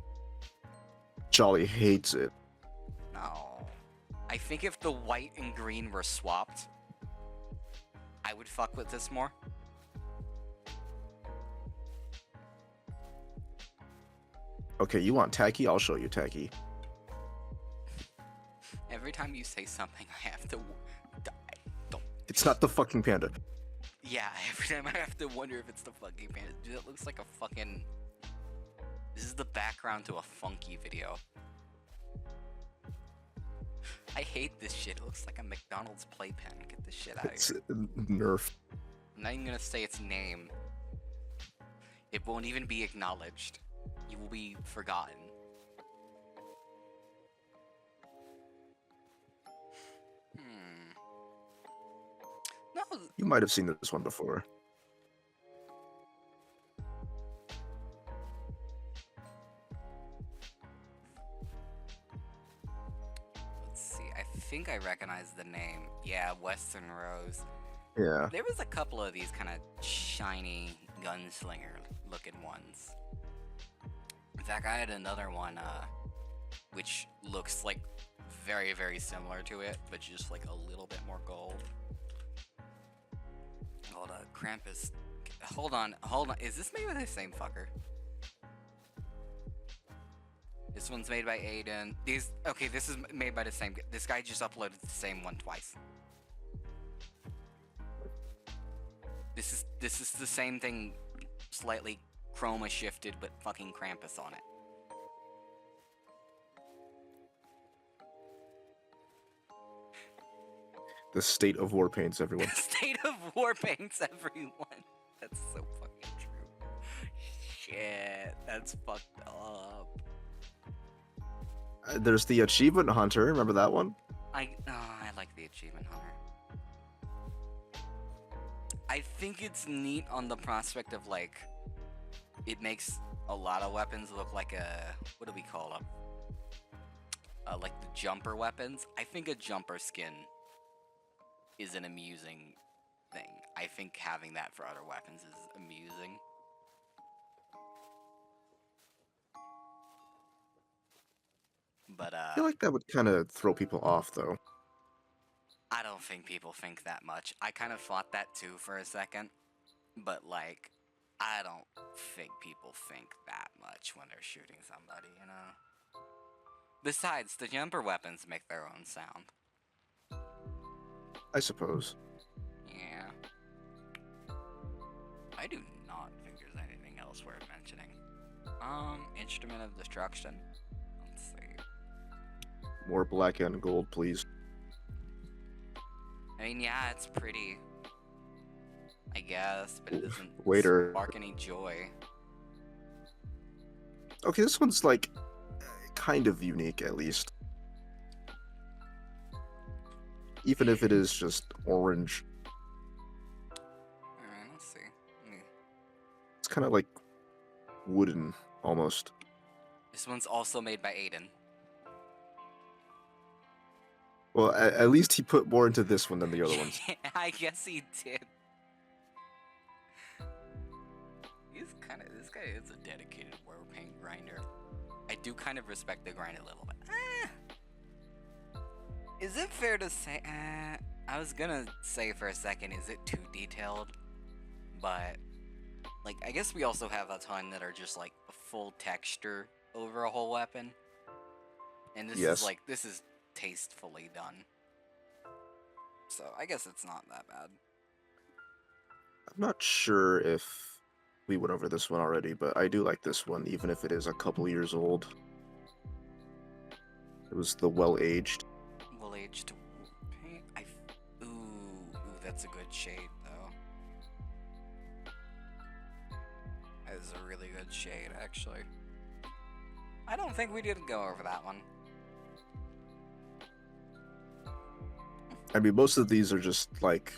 [SPEAKER 2] Jolly hates it.
[SPEAKER 1] No. I think if the white and green were swapped, I would fuck with this more.
[SPEAKER 2] Okay, you want tacky? I'll show you tacky.
[SPEAKER 1] Every time you say something, I have to... don't...
[SPEAKER 2] It's not the fucking panda.
[SPEAKER 1] Yeah, every time I have to wonder if it's the fucking panda. Dude, it looks like a fucking... This is the background to a funky video. I hate this shit. It looks like a McDonald's playpen. Get this shit out of
[SPEAKER 2] It's
[SPEAKER 1] here.
[SPEAKER 2] Nerf.
[SPEAKER 1] I'm not even gonna say its name. It won't even be acknowledged. You will be forgotten. No.
[SPEAKER 2] You might have seen this one before.
[SPEAKER 1] Let's see. I think I recognize the name. Yeah, Western Rose.
[SPEAKER 2] Yeah.
[SPEAKER 1] There was a couple of these kind of shiny gunslinger looking ones. In fact, I had another one, which looks like very, very similar to it, but just like a little bit more gold. Called Krampus. Hold on. Is this made by the same fucker? This one's made by Aiden. Okay, this is made by the same. This guy just uploaded the same one twice. This is the same thing, slightly chroma shifted, but fucking Krampus on it.
[SPEAKER 2] The state of war paints, everyone.
[SPEAKER 1] State of war paints, everyone. That's so fucking true. Shit, that's fucked up.
[SPEAKER 2] There's the Achievement Hunter. Remember that one?
[SPEAKER 1] I like the Achievement Hunter. I think it's neat on the prospect of like, it makes a lot of weapons look like a, what do we call them? Like the jumper weapons. I think a jumper skin is an amusing thing. I think having that for other weapons is amusing. But
[SPEAKER 2] I feel like that would kind of throw people off, though.
[SPEAKER 1] I don't think people think that much. I kind of thought that too for a second, but like, I don't think people think that much when they're shooting somebody, you know? Besides, the jumper weapons make their own sound.
[SPEAKER 2] I suppose.
[SPEAKER 1] Yeah. I do not think there's anything else worth mentioning. Instrument of Destruction. Let's see.
[SPEAKER 2] More black and gold, please.
[SPEAKER 1] I mean, yeah, it's pretty. I guess, but it doesn't
[SPEAKER 2] Waiter.
[SPEAKER 1] spark any joy.
[SPEAKER 2] Okay, this one's like kind of unique, at least. Even if it is just orange.
[SPEAKER 1] Alright, let's see.
[SPEAKER 2] It's kind of like wooden, almost.
[SPEAKER 1] This one's also made by Aiden.
[SPEAKER 2] Well, at least he put more into this one than the other ones.
[SPEAKER 1] Yeah, I guess he did. This guy is a dedicated war paint grinder. I do kind of respect the grind a little bit. Is it fair to say? I was gonna say for a second, is it too detailed? But like, I guess we also have a ton that are just like a full texture over a whole weapon, and
[SPEAKER 2] Yes.
[SPEAKER 1] this is tastefully done. So I guess it's not that bad.
[SPEAKER 2] I'm not sure if we went over this one already, but I do like this one, even if it is a couple years old. It was the well-aged.
[SPEAKER 1] Well-aged paint. Ooh, that's a good shade though. That is a really good shade, actually. I don't think we did go over that one.
[SPEAKER 2] I mean, most of these are just like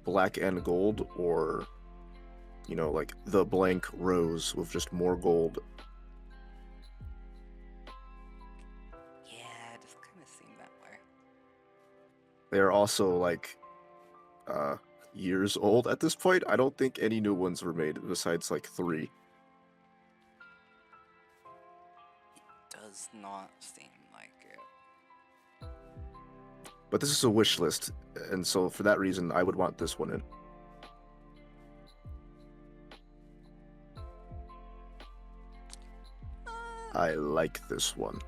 [SPEAKER 2] black and gold, or like the blank rose with just more gold.
[SPEAKER 1] Yeah, it just kind of seemed that way.
[SPEAKER 2] They are also like years old at this point. I don't think any new ones were made besides like 3.
[SPEAKER 1] It does not seem like it.
[SPEAKER 2] But this is a wish list, and so for that reason, I would want this one in. I like this one.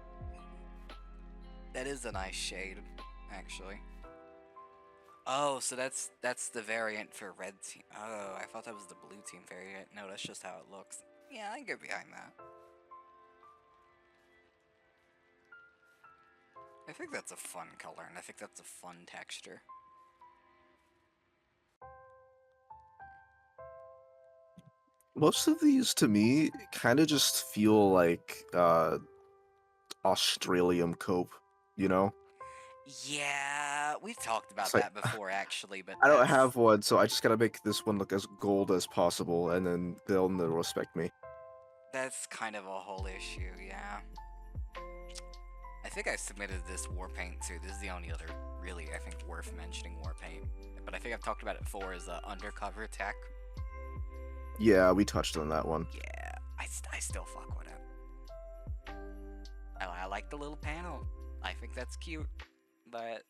[SPEAKER 1] That is a nice shade, actually. Oh, so that's the variant for red team. Oh, I thought that was the blue team variant. No, that's just how it looks. Yeah, I can get behind that. I think that's a fun color, and I think that's a fun texture.
[SPEAKER 2] Most of these, to me, kind of just feel like Australian cope, you know?
[SPEAKER 1] Yeah, we've talked about
[SPEAKER 2] It's like,
[SPEAKER 1] that before, actually, but
[SPEAKER 2] I don't have one, so I just gotta make this one look as gold as possible, and then they'll respect me.
[SPEAKER 1] that's kind of a whole issue, yeah. I think I submitted this war paint too. This is the only other really, I think, worth mentioning war paint. But I think I've talked about it before as undercover tech.
[SPEAKER 2] Yeah, we touched on that one.
[SPEAKER 1] Yeah, I still fuck with it. I like the little panel. I think that's cute, but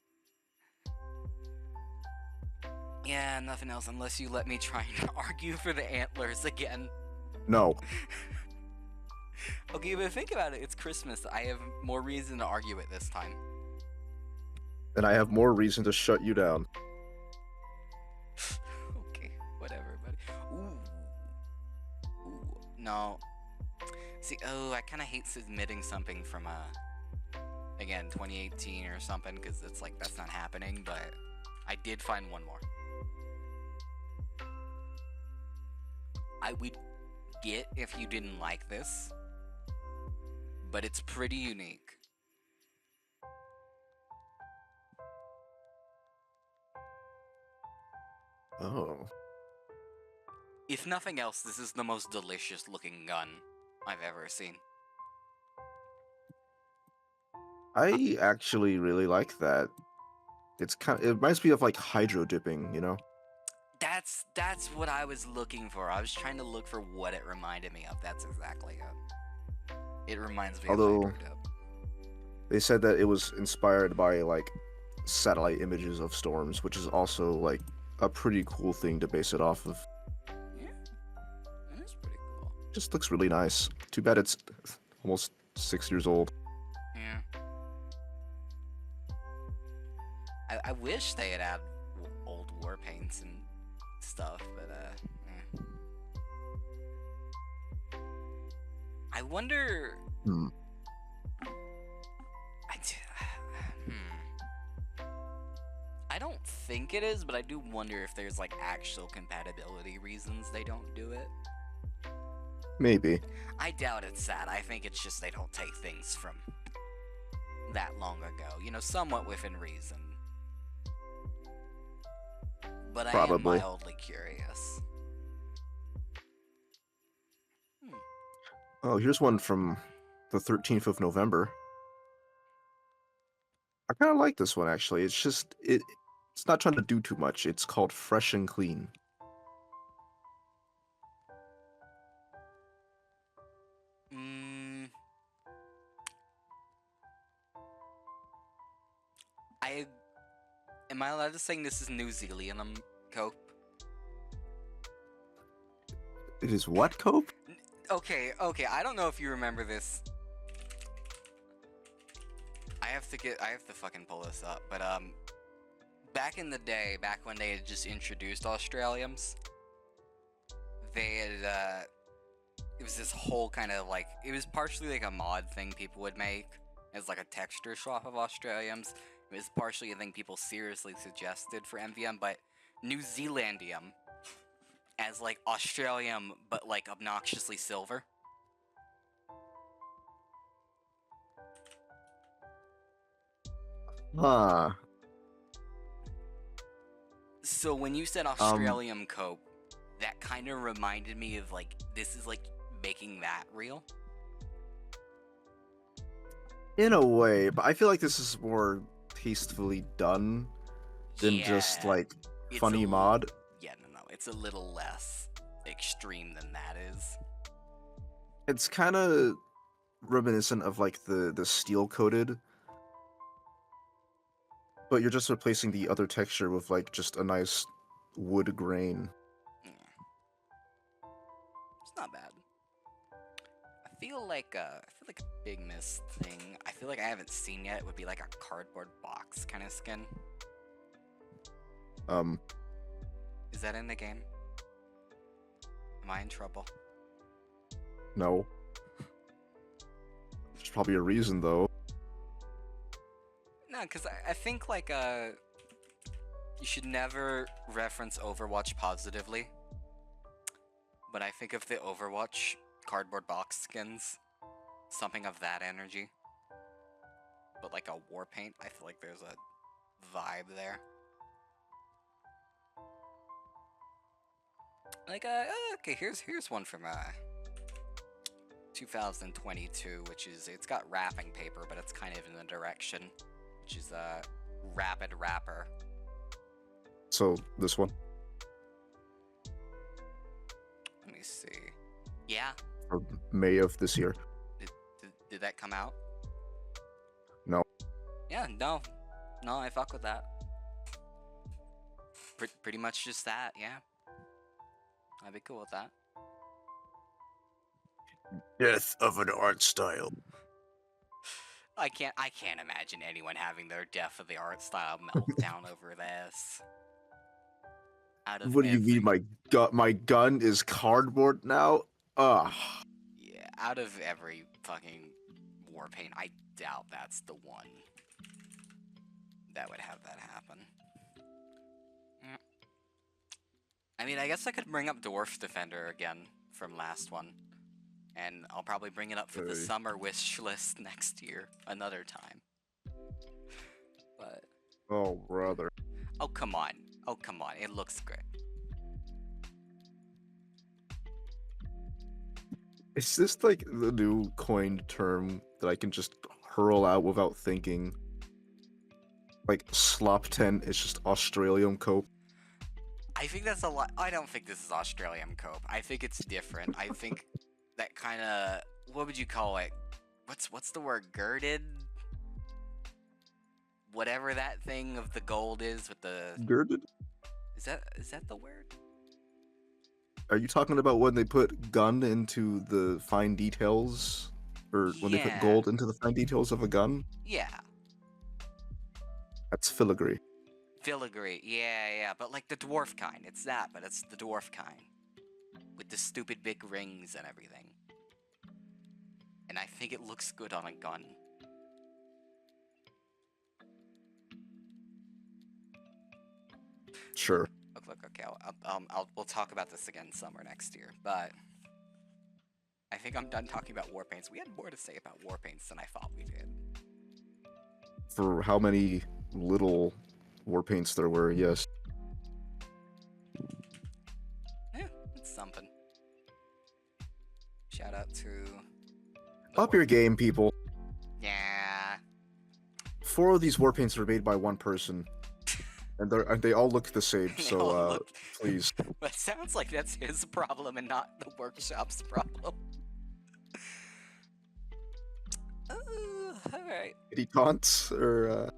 [SPEAKER 1] yeah, nothing else unless you let me try and argue for the antlers again.
[SPEAKER 2] No.
[SPEAKER 1] Okay, but think about it. It's Christmas. I have more reason to argue it this time.
[SPEAKER 2] And I have more reason to shut you down.
[SPEAKER 1] Okay, whatever, buddy. Ooh. Ooh. No. See, I kind of hate submitting something from, again, 2018 or something, because it's like, that's not happening, but I did find one more. I would get if you didn't like this, but it's pretty unique.
[SPEAKER 2] Oh.
[SPEAKER 1] If nothing else, this is the most delicious looking gun I've ever seen.
[SPEAKER 2] I actually really like that. It reminds me of like hydro dipping, you know?
[SPEAKER 1] That's what I was looking for. I was trying to look for what it reminded me of. That's exactly it. It reminds me
[SPEAKER 2] Although,
[SPEAKER 1] of hydro dip.
[SPEAKER 2] they said that it was inspired by like satellite images of storms, which is also like a pretty cool thing to base it off of.
[SPEAKER 1] Yeah, that is pretty cool.
[SPEAKER 2] Just looks really nice. Too bad it's almost 6 years old.
[SPEAKER 1] Yeah. I wish they had added old war paints and stuff, but I wonder.
[SPEAKER 2] Hmm.
[SPEAKER 1] I don't think it is, but I do wonder if there's like actual compatibility reasons they don't do it.
[SPEAKER 2] Maybe.
[SPEAKER 1] I doubt it's that. I think it's just they don't take things from that long ago. You know, somewhat within reason. But
[SPEAKER 2] Probably.
[SPEAKER 1] I am mildly curious.
[SPEAKER 2] Oh, here's one from the 13th of November. I kind of like this one actually. It's just it's not trying to do too much. It's called Fresh and Clean.
[SPEAKER 1] Mm, I am I allowed to say this is New Zealand cope?
[SPEAKER 2] It is what, Cope?
[SPEAKER 1] Okay, I don't know if you remember this. I have to fucking pull this up, but back in the day, back when they had just introduced Australians, they had it was this whole kind of like, it was partially like a mod thing people would make as like a texture swap of Australians. It was partially a thing people seriously suggested for MVM, but New Zealandium as like Australium but like obnoxiously silver.
[SPEAKER 2] Huh.
[SPEAKER 1] So when you said Australium cope, that kind of reminded me of like, this is like making that real.
[SPEAKER 2] In a way, but I feel like this is more tastefully done than just like
[SPEAKER 1] it's
[SPEAKER 2] funny mod.
[SPEAKER 1] Yeah, no, it's a little less extreme than that is.
[SPEAKER 2] It's kind of reminiscent of like the steel coated, but you're just replacing the other texture with like just a nice wood grain.
[SPEAKER 1] Yeah. It's not bad. I feel like a big miss thing. I feel like I haven't seen yet. It would be like a cardboard box kind of skin. Is that in the game? Am I in trouble?
[SPEAKER 2] No. There's probably a reason though.
[SPEAKER 1] No, because I think like you should never reference Overwatch positively. But I think of the Overwatch cardboard box skins, something of that energy. But like a war paint, I feel like there's a vibe there. Like okay, here's one from 2022, which is, it's got wrapping paper, but it's kind of in the direction, which is Rapid Wrapper.
[SPEAKER 2] So this one.
[SPEAKER 1] Let me see. Yeah.
[SPEAKER 2] Or May of this year.
[SPEAKER 1] Did that come out?
[SPEAKER 2] No.
[SPEAKER 1] Yeah, no, I fuck with that. Pretty much just that, yeah. I'd be cool with that.
[SPEAKER 2] Death of an art style.
[SPEAKER 1] I can't imagine anyone having their death of the art style meltdown over this.
[SPEAKER 2] What do you mean my gun is cardboard now? Ugh.
[SPEAKER 1] Yeah, out of every fucking war paint, I doubt that's the one that would have that happen. I mean, I guess I could bring up Dwarf Defender again from last one. And I'll probably bring it up for the summer wish list next year, another time. But...
[SPEAKER 2] Oh, brother.
[SPEAKER 1] Oh, come on. It looks great.
[SPEAKER 2] Is this like the new coined term that I can just hurl out without thinking? Like, slop tent is just Australian cope?
[SPEAKER 1] I think that's a lot. I don't think this is Australian cope. I think it's different. I think that kind of, what would you call it? What's the word? Girded? Whatever that thing of the gold is with the...
[SPEAKER 2] Girded?
[SPEAKER 1] Is that the word?
[SPEAKER 2] Are you talking about when they put gun into the fine details? Or when they put gold into the fine details of a gun?
[SPEAKER 1] Yeah.
[SPEAKER 2] That's filigree.
[SPEAKER 1] Filigree, yeah, but like the dwarf kind. It's that, but it's the dwarf kind. With the stupid big rings and everything. And I think it looks good on a gun.
[SPEAKER 2] Sure.
[SPEAKER 1] Look, okay, we'll talk about this again summer next year, but... I think I'm done talking about war paints. We had more to say about war paints than I thought we did.
[SPEAKER 2] For how many little war paints there were, yes.
[SPEAKER 1] Yeah, it's something. Shout out to...
[SPEAKER 2] Up your game, people.
[SPEAKER 1] Yeah.
[SPEAKER 2] 4 of these war paints are made by one person, and they all look the same.
[SPEAKER 1] They
[SPEAKER 2] So
[SPEAKER 1] all look.
[SPEAKER 2] please.
[SPEAKER 1] But it sounds like that's his problem and not the workshop's problem. Alright.
[SPEAKER 2] Any taunts or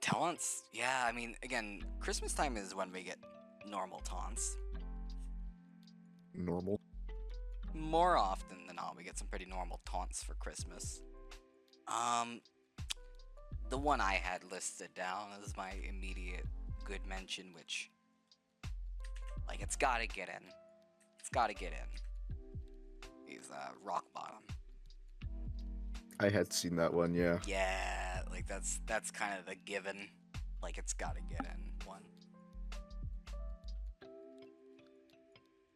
[SPEAKER 1] Taunts? Yeah, I mean, again, Christmas time is when we get normal taunts.
[SPEAKER 2] normal?
[SPEAKER 1] More often than not, we get some pretty normal taunts for Christmas. The one I had listed down as my immediate good mention, which, like, it's gotta get in. It's gotta get in. Is Rock Bottom.
[SPEAKER 2] I had seen that one, yeah.
[SPEAKER 1] Yeah, like that's kind of the given. Like, it's gotta get in one.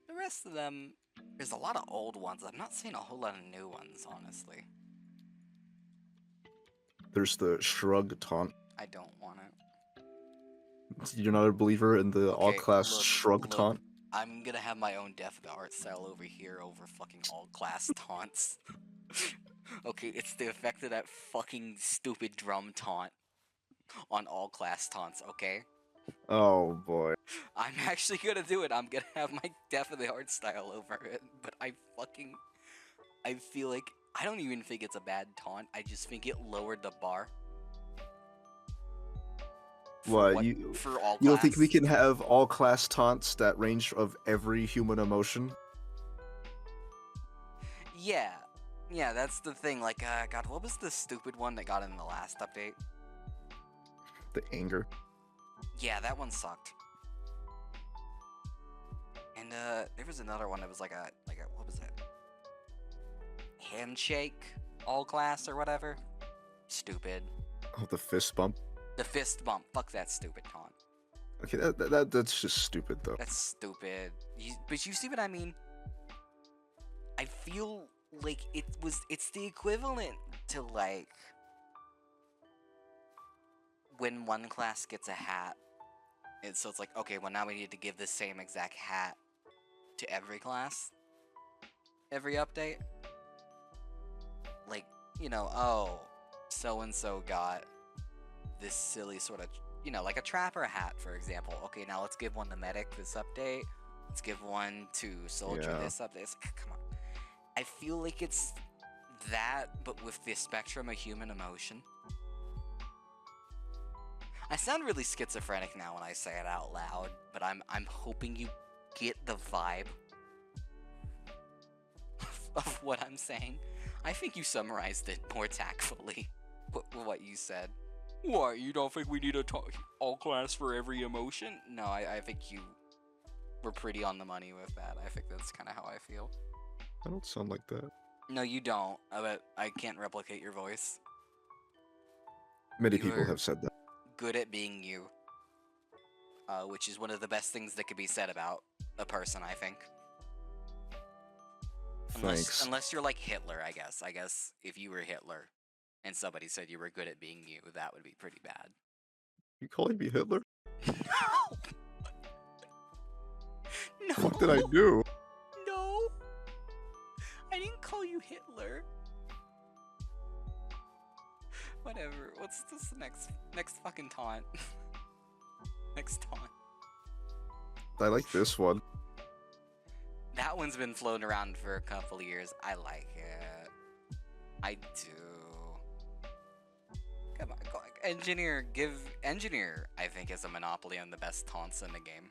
[SPEAKER 1] The rest of them, there's a lot of old ones. I'm not seeing a whole lot of new ones, honestly.
[SPEAKER 2] There's the shrug taunt.
[SPEAKER 1] I don't want it.
[SPEAKER 2] You're not a believer in the
[SPEAKER 1] Okay,
[SPEAKER 2] all-class
[SPEAKER 1] look,
[SPEAKER 2] shrug
[SPEAKER 1] look,
[SPEAKER 2] taunt?
[SPEAKER 1] I'm gonna have my own Death of the Art style over here over fucking all-class taunts. Okay, it's the effect of that fucking stupid drum taunt on all-class taunts, okay?
[SPEAKER 2] Oh boy.
[SPEAKER 1] I'm actually gonna do it. I'm gonna have my Death of the Art style over it, but I feel like, I don't even think it's a bad taunt. I just think it lowered the bar.
[SPEAKER 2] What,
[SPEAKER 1] for all
[SPEAKER 2] you don't think we
[SPEAKER 1] class.
[SPEAKER 2] can have all-class taunts that range of every human emotion?
[SPEAKER 1] Yeah. Yeah, that's the thing. Like, God, what was the stupid one that got in the last update?
[SPEAKER 2] The anger.
[SPEAKER 1] Yeah, that one sucked. And, there was another one that was like a, what was it? Handshake, all class, or whatever? Stupid.
[SPEAKER 2] Oh, the fist bump.
[SPEAKER 1] The fist bump. Fuck that stupid taunt.
[SPEAKER 2] Okay, that's just stupid though.
[SPEAKER 1] That's stupid. But you see what I mean? I feel like it's the equivalent to, like, when one class gets a hat. And so it's like, okay, well now we need to give the same exact hat to every class. Every update. Like, you know, oh, so-and-so got this silly sort of, you know, like a trapper hat, for example. Okay, now let's give one to Medic this update. Let's give one to Soldier
[SPEAKER 2] Yeah.
[SPEAKER 1] this update. It's like, come on. I feel like it's that, but with the spectrum of human emotion. I sound really schizophrenic now when I say it out loud, but I'm hoping you get the vibe of what I'm saying. I think you summarized it more tactfully. What you said. What, you don't think we need a all class for every emotion? No, I think you were pretty on the money with that. I think that's kind of how I feel.
[SPEAKER 2] I don't sound like that.
[SPEAKER 1] No, you don't. But I can't replicate your voice.
[SPEAKER 2] Many
[SPEAKER 1] You
[SPEAKER 2] people
[SPEAKER 1] were
[SPEAKER 2] have said that.
[SPEAKER 1] good at being you. Which is one of the best things that could be said about a person, I think.
[SPEAKER 2] Thanks.
[SPEAKER 1] Unless you're like Hitler, I guess. I guess if you were Hitler and somebody said you were good at being you, that would be pretty bad.
[SPEAKER 2] You calling me Hitler?
[SPEAKER 1] No! No!
[SPEAKER 2] What did I do?
[SPEAKER 1] No! I didn't call you Hitler. Whatever. What's this next fucking taunt? Next taunt.
[SPEAKER 2] I like this one.
[SPEAKER 1] That one's been floating around for a couple of years. I like it. I do. Come on, go, Engineer, Engineer, I think, is a monopoly on the best taunts in the game.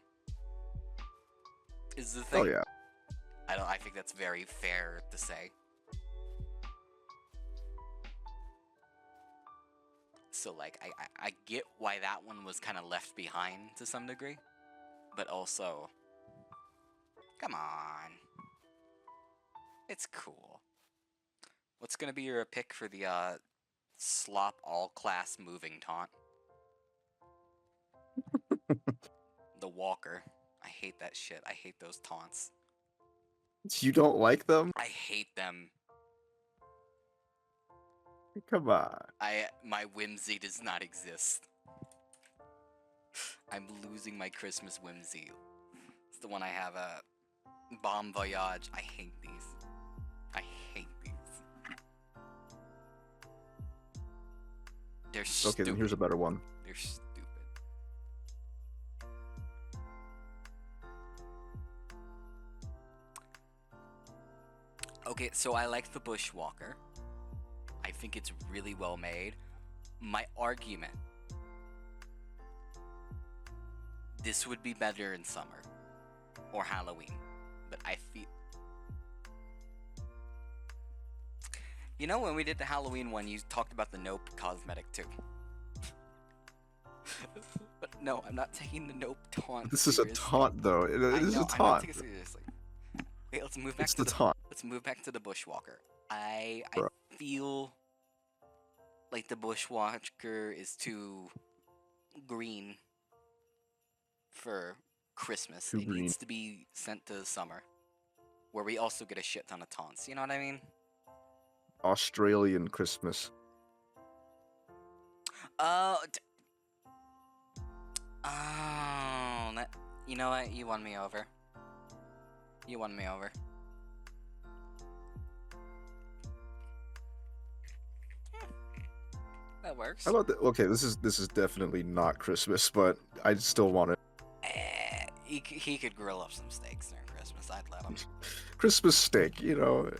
[SPEAKER 1] Is the thing.
[SPEAKER 2] Oh yeah.
[SPEAKER 1] I think that's very fair to say. So, like, I get why that one was kind of left behind to some degree. But also, come on. It's cool. What's gonna be your pick for the, slop all-class moving taunt? The Walker. I hate that shit. I hate those taunts.
[SPEAKER 2] You don't like them?
[SPEAKER 1] I hate them.
[SPEAKER 2] Come on.
[SPEAKER 1] My whimsy does not exist. I'm losing my Christmas whimsy. It's the one I have, Bon Voyage. I hate these. I hate these. They're stupid.
[SPEAKER 2] Okay, then here's a better one.
[SPEAKER 1] They're stupid. Okay, so I like the Bushwalker. I think it's really well made. My argument: this would be better in summer or Halloween, but I feel. You know, when we did the Halloween one, you talked about the Nope cosmetic too. But no, I'm not taking the Nope taunt.
[SPEAKER 2] This is a taunt, though. It is a
[SPEAKER 1] I'm not
[SPEAKER 2] taunt.
[SPEAKER 1] taking it seriously. Wait, let's move back
[SPEAKER 2] It's
[SPEAKER 1] to
[SPEAKER 2] the taunt.
[SPEAKER 1] Let's move back to the Bushwalker. I
[SPEAKER 2] Bro.
[SPEAKER 1] feel like the Bushwalker is too green for Christmas.
[SPEAKER 2] Too
[SPEAKER 1] It
[SPEAKER 2] green.
[SPEAKER 1] needs to be sent to summer, where we also get a shit ton of taunts. You know what I mean?
[SPEAKER 2] Australian Christmas.
[SPEAKER 1] Oh, you know what? You won me over. You won me over. That works.
[SPEAKER 2] How about that? Okay, this is definitely not Christmas, but I still want it.
[SPEAKER 1] He could grill up some steaks during Christmas. I'd let him.
[SPEAKER 2] Christmas steak, you know.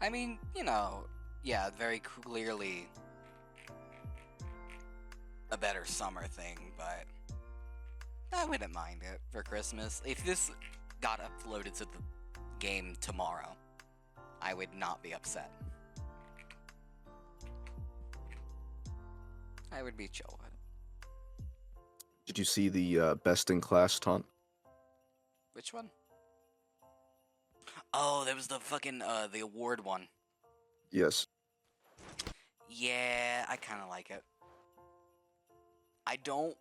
[SPEAKER 1] I mean, you know, yeah, very clearly a better summer thing, but I wouldn't mind it for Christmas. If this got uploaded to the game tomorrow, I would not be upset. I would be chill with it.
[SPEAKER 2] Did you see the best in class taunt?
[SPEAKER 1] Which one? Oh, there was the fucking, the award one.
[SPEAKER 2] Yes.
[SPEAKER 1] Yeah, I kind of like it. I don't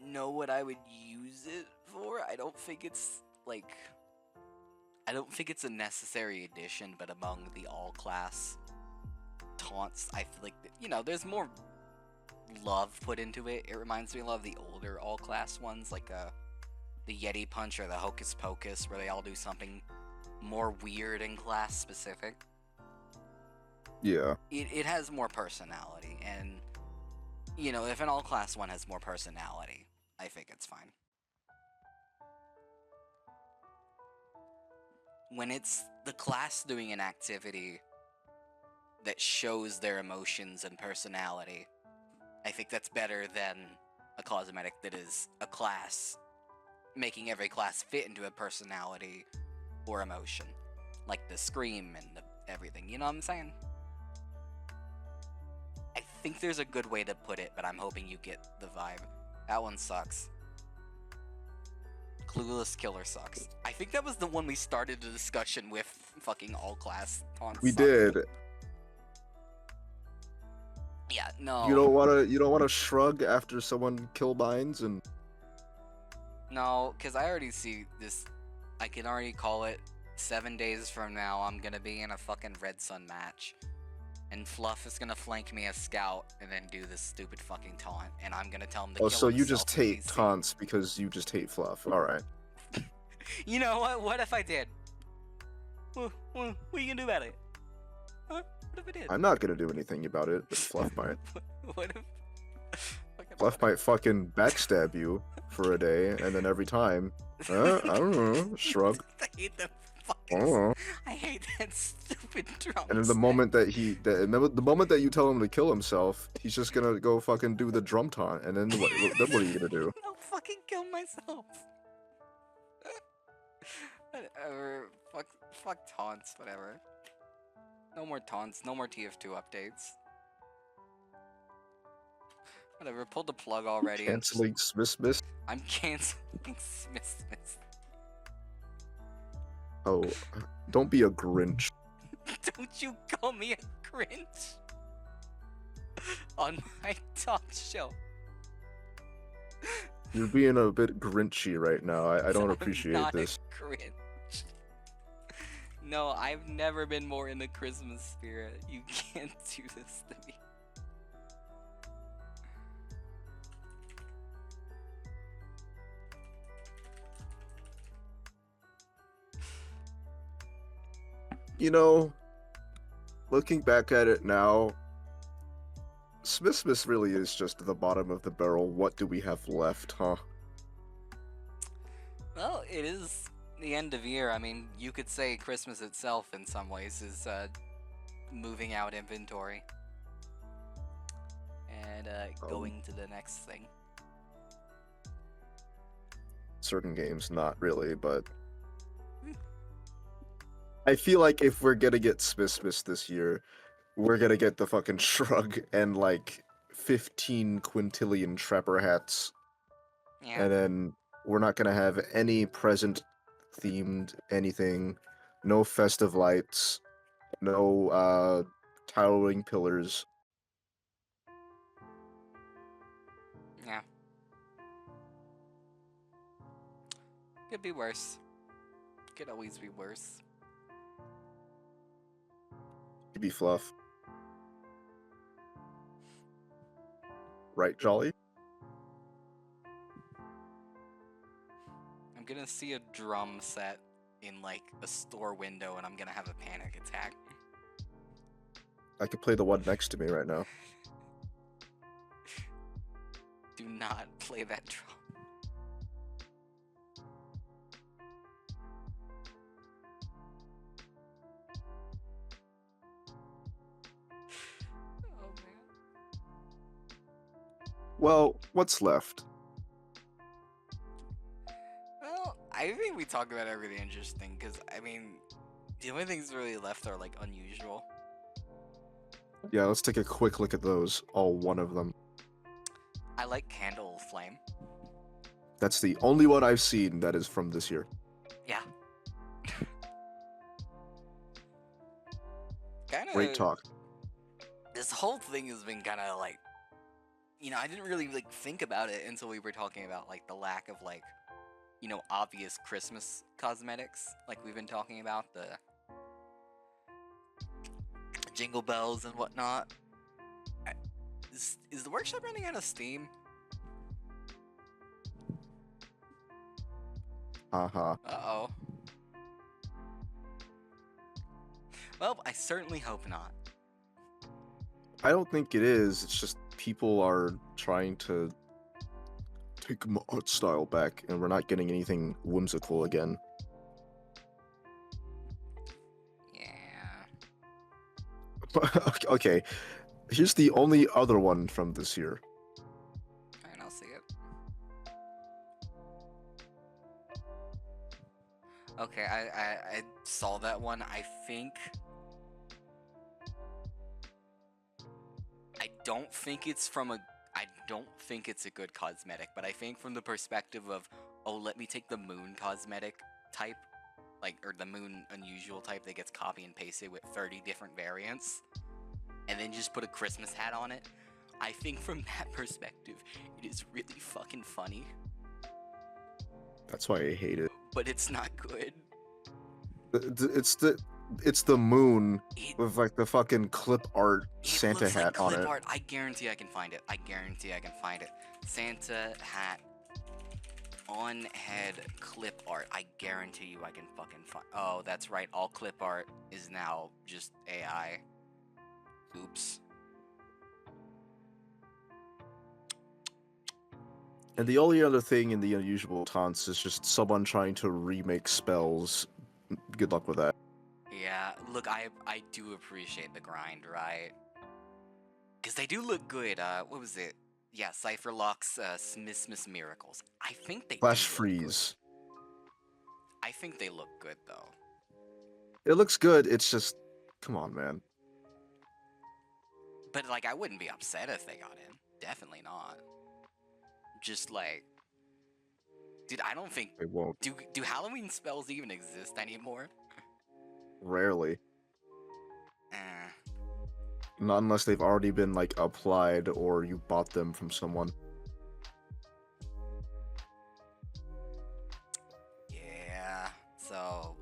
[SPEAKER 1] know what I would use it for. I don't think it's, like... I don't think it's a necessary addition, but among the all-class taunts, I feel like, you know, there's more love put into it. It reminds me a lot of the older all-class ones, like, the Yeti Punch or the Hocus Pocus, where they all do something more weird and class-specific.
[SPEAKER 2] Yeah.
[SPEAKER 1] It has more personality, and, you know, if an all-class one has more personality, I think it's fine. When it's the class doing an activity that shows their emotions and personality, I think that's better than a cosmetic that is a class making every class fit into a personality or emotion, like the scream and the everything, you know what I'm saying? I think there's a good way to put it, but I'm hoping you get the vibe. That one sucks. Clueless Killer sucks. I think that was the one we started the discussion with. Fucking all class taunts.
[SPEAKER 2] We
[SPEAKER 1] suck.
[SPEAKER 2] did.
[SPEAKER 1] Yeah, no.
[SPEAKER 2] You don't wanna shrug after someone kill binds and
[SPEAKER 1] No, because I already see this. I can already call it 7 days from now. I'm gonna be in a fucking Redsun match. And Fluff is gonna flank me as scout and then do this stupid fucking taunt. And I'm gonna tell him to kill
[SPEAKER 2] so you
[SPEAKER 1] himself
[SPEAKER 2] just
[SPEAKER 1] with
[SPEAKER 2] hate
[SPEAKER 1] DC.
[SPEAKER 2] taunts because you just hate fluff. Alright.
[SPEAKER 1] You know what? What if I did? What are you gonna do about it? Huh? What if I did?
[SPEAKER 2] I'm not gonna do anything about it, but Fluff might.
[SPEAKER 1] What if...
[SPEAKER 2] Fluff might fucking backstab you for a day, and then every time, I don't know, shrug.
[SPEAKER 1] I hate that
[SPEAKER 2] I
[SPEAKER 1] fucking...
[SPEAKER 2] don't know.
[SPEAKER 1] I hate that stupid drum.
[SPEAKER 2] And then the moment that the moment that you tell him to kill himself, he's just gonna go fucking do the drum taunt, and then what are you gonna do?
[SPEAKER 1] I'll fucking kill myself. Whatever. Fuck taunts, whatever. No more taunts, no more TF2 updates. Whatever, pulled the plug already.
[SPEAKER 2] Canceling Smissmiss?
[SPEAKER 1] I'm canceling Smissmiss.
[SPEAKER 2] Oh, don't be a Grinch.
[SPEAKER 1] Don't you call me a Grinch on my talk show.
[SPEAKER 2] You're being a bit Grinchy right now. I don't
[SPEAKER 1] I'm
[SPEAKER 2] appreciate
[SPEAKER 1] not
[SPEAKER 2] this.
[SPEAKER 1] A Grinch. No, I've never been more in the Christmas spirit. You can't do this to me.
[SPEAKER 2] You know, looking back at it now, Smissmiss really is just the bottom of the barrel. What do we have left, huh?
[SPEAKER 1] Well, it is the end of year. I mean, you could say Christmas itself, in some ways, is moving out inventory and going to the next thing.
[SPEAKER 2] Certain games, not really, but I feel like if we're gonna get Smissmiss this year, we're gonna get the fucking shrug and like 15 quintillion trapper hats,
[SPEAKER 1] Yeah.
[SPEAKER 2] and then we're not gonna have any present themed anything, no festive lights, no towering pillars.
[SPEAKER 1] Yeah. Could be worse. Could always be worse.
[SPEAKER 2] It'd be fluff. Right, Jolly?
[SPEAKER 1] I'm gonna see a drum set in like a store window and I'm gonna have a panic attack.
[SPEAKER 2] I could play the one next to me right now.
[SPEAKER 1] Do not play that drum. Oh man.
[SPEAKER 2] Well, what's left?
[SPEAKER 1] Well, I think we talked about everything interesting because I mean, the only things really left are like unusual.
[SPEAKER 2] Yeah, let's take a quick look at those. All one of them.
[SPEAKER 1] I like Candle Flame.
[SPEAKER 2] That's the only one I've seen that is from this year.
[SPEAKER 1] Yeah. Kind
[SPEAKER 2] Great
[SPEAKER 1] of.
[SPEAKER 2] talk.
[SPEAKER 1] This whole thing has been kind of like, I didn't really like think about it until we were talking about like the lack of like, obvious Christmas cosmetics, like we've been talking about the jingle bells and whatnot. Is the workshop running out of steam?
[SPEAKER 2] Haha.
[SPEAKER 1] Uh-oh. Well, I certainly hope not.
[SPEAKER 2] I don't think it is. It's just people are trying to take my art style back, and we're not getting anything whimsical again.
[SPEAKER 1] Yeah.
[SPEAKER 2] Okay, here's the only other one from this year.
[SPEAKER 1] Alright, I'll see it. Okay, I saw that one. I don't think it's a good cosmetic, but I think from the perspective of, oh, let me take the moon cosmetic type, or the moon unusual type that gets copy and pasted with 30 different variants, and then just put a Christmas hat on it. I think from that perspective, it is really fucking funny,
[SPEAKER 2] That's why I hate it.
[SPEAKER 1] but it's not good.
[SPEAKER 2] It's the moon
[SPEAKER 1] It,
[SPEAKER 2] with like the fucking clip art
[SPEAKER 1] it
[SPEAKER 2] Santa
[SPEAKER 1] looks
[SPEAKER 2] hat
[SPEAKER 1] like
[SPEAKER 2] on
[SPEAKER 1] clip
[SPEAKER 2] it.
[SPEAKER 1] art. I guarantee I can find it. Santa hat on head clip art. I guarantee you I can fucking find. Oh, that's right. All clip art is now just AI. Oops.
[SPEAKER 2] And the only other thing in the unusual taunts is just someone trying to remake spells. Good luck with that.
[SPEAKER 1] Yeah, look, I do appreciate the grind, right? Because they do look good. What was it? Yeah, Cypherlock's Smissmiss Miracles. I think they
[SPEAKER 2] Flash
[SPEAKER 1] do look good.
[SPEAKER 2] freeze.
[SPEAKER 1] I think they look good, though.
[SPEAKER 2] It looks good. It's just, come on, man.
[SPEAKER 1] But, like, I wouldn't be upset if they got in. Definitely not. Just, like... Dude, I don't think...
[SPEAKER 2] They won't.
[SPEAKER 1] Do Halloween spells even exist anymore?
[SPEAKER 2] Rarely.
[SPEAKER 1] Eh.
[SPEAKER 2] Not unless they've already been like applied or you bought them from someone.
[SPEAKER 1] Yeah. So,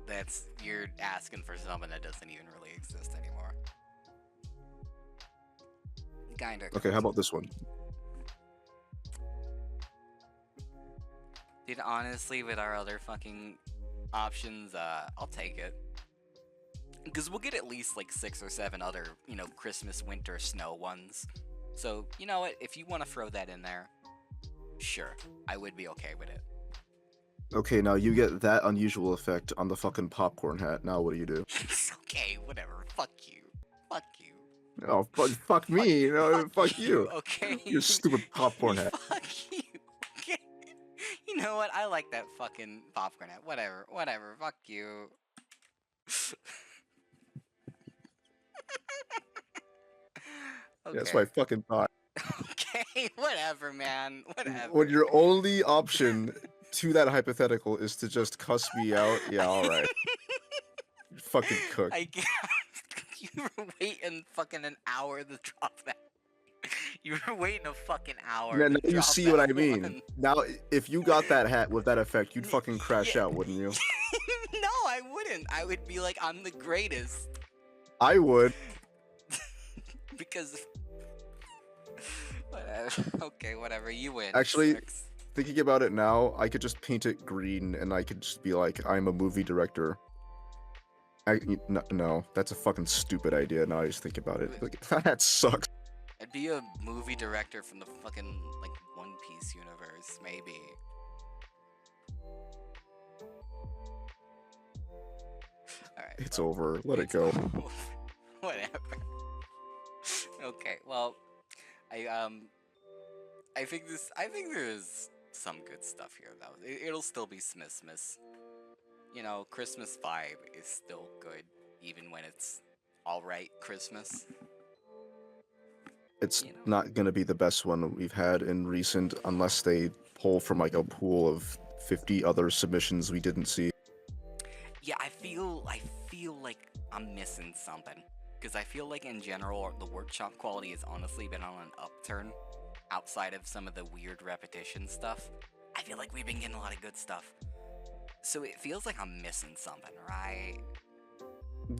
[SPEAKER 1] you're asking for something that doesn't even really exist anymore. Kinda.
[SPEAKER 2] Okay, how about this one?
[SPEAKER 1] Dude, honestly, with our other fucking options, I'll take it. Because we'll get at least like 6 or 7 other, Christmas, winter, snow ones. So, you know what? If you want to throw that in there, sure, I would be okay with it.
[SPEAKER 2] Okay, now you get that unusual effect on the fucking popcorn hat. Now what do you do?
[SPEAKER 1] Okay, whatever. Fuck you. Fuck you.
[SPEAKER 2] Oh, fuck me. No, fuck you.
[SPEAKER 1] Okay?
[SPEAKER 2] Your stupid popcorn hat.
[SPEAKER 1] Fuck you. Okay? You know what? I like that fucking popcorn hat. Whatever. Whatever. Fuck you.
[SPEAKER 2] Yeah, that's
[SPEAKER 1] Okay.
[SPEAKER 2] what I fucking thought.
[SPEAKER 1] Okay, whatever, man. Whatever.
[SPEAKER 2] When your only option to that hypothetical is to just cuss me out, yeah, alright. You're fucking cooked.
[SPEAKER 1] I guess you were waiting fucking an hour to drop that. You were waiting a fucking hour
[SPEAKER 2] Now,
[SPEAKER 1] to
[SPEAKER 2] now you
[SPEAKER 1] drop
[SPEAKER 2] see
[SPEAKER 1] that
[SPEAKER 2] what I mean.
[SPEAKER 1] one.
[SPEAKER 2] Now, if you got that hat with that effect, you'd fucking crash
[SPEAKER 1] Yeah.
[SPEAKER 2] out, wouldn't you?
[SPEAKER 1] No, I wouldn't. I would be like, I'm the greatest.
[SPEAKER 2] I would.
[SPEAKER 1] Because. Whatever. Okay, whatever. You win.
[SPEAKER 2] Actually,
[SPEAKER 1] Six.
[SPEAKER 2] thinking about it now, I could just paint it green and I could just be like, I'm a movie director. No, that's a fucking stupid idea. Now I just think about it. Like, that sucks.
[SPEAKER 1] I'd be a movie director from the fucking, like, One Piece universe, maybe. Alright.
[SPEAKER 2] It's
[SPEAKER 1] well,
[SPEAKER 2] over. Let it
[SPEAKER 1] it's
[SPEAKER 2] go.
[SPEAKER 1] over. Whatever. Okay, well, I think there's some good stuff here, though. It'll still be Smissmiss. You know, Christmas vibe is still good, even when it's alright Christmas.
[SPEAKER 2] It's
[SPEAKER 1] You know.
[SPEAKER 2] not gonna be the best one we've had in recent, unless they pull from like a pool of 50 other submissions we didn't see.
[SPEAKER 1] Yeah, I feel like I'm missing something. Because I feel like in general, the workshop quality has honestly been on an upturn outside of some of the weird repetition stuff. I feel like we've been getting a lot of good stuff. So it feels like I'm missing something, right?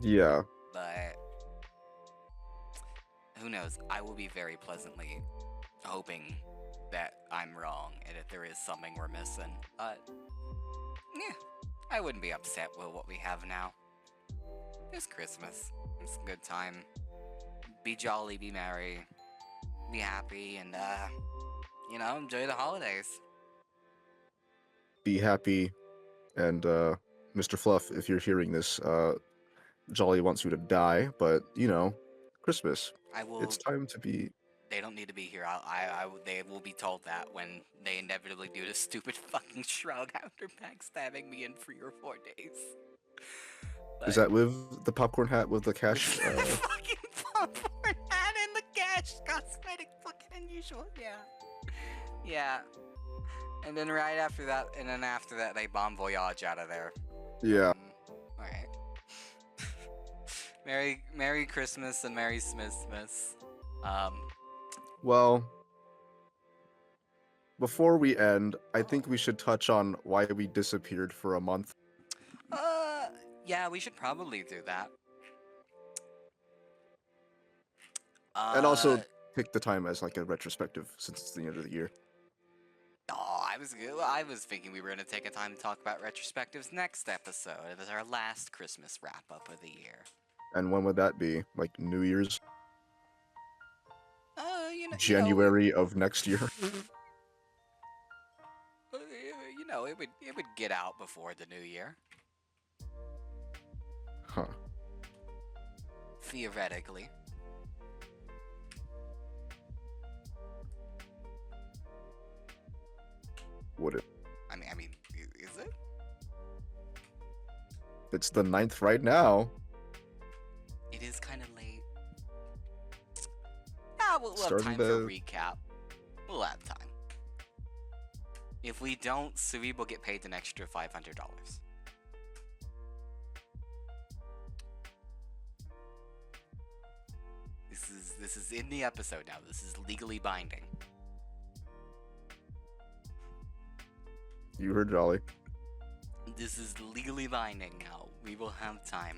[SPEAKER 2] Yeah.
[SPEAKER 1] But who knows? I will be very pleasantly hoping that I'm wrong and that there is something we're missing. But yeah, I wouldn't be upset with what we have now. It's Christmas. It's a good time. Be jolly, be merry, be happy, and you know, enjoy the holidays.
[SPEAKER 2] Be happy. And Mr. Fluff, if you're hearing this, Jolly wants you to die, but you know, Christmas.
[SPEAKER 1] I will.
[SPEAKER 2] It's time to be.
[SPEAKER 1] They don't need to be here. They will be told that when they inevitably do this stupid fucking shrug after backstabbing me in 3 or 4 days.
[SPEAKER 2] Is that with the popcorn hat with the cash?
[SPEAKER 1] The fucking popcorn hat and the cash cosmetic fucking unusual. Yeah. Yeah. And then right after that, they bon voyage out of there.
[SPEAKER 2] Yeah.
[SPEAKER 1] Alright. Merry Christmas and Merry Smissmiss.
[SPEAKER 2] Well, before we end, I think we should touch on why we disappeared for a month.
[SPEAKER 1] Yeah, we should probably do that.
[SPEAKER 2] And also pick the time as like a retrospective since it's the end of the year.
[SPEAKER 1] Oh, I was thinking we were gonna take a time to talk about retrospectives next episode. It was our last Christmas wrap up of the year.
[SPEAKER 2] And when would that be? Like New Year's?
[SPEAKER 1] January
[SPEAKER 2] of next year.
[SPEAKER 1] You know, it would get out before the new year.
[SPEAKER 2] Huh.
[SPEAKER 1] Theoretically.
[SPEAKER 2] Would it?
[SPEAKER 1] I mean, is it?
[SPEAKER 2] It's the 9th right now.
[SPEAKER 1] It is kind of late. Ah, we'll have
[SPEAKER 2] Starting
[SPEAKER 1] time for recap. We'll have time. If we don't, Sui will get paid an extra $500. This is in the episode now. This is legally binding.
[SPEAKER 2] You heard Jolly.
[SPEAKER 1] This is legally binding now. We will have time.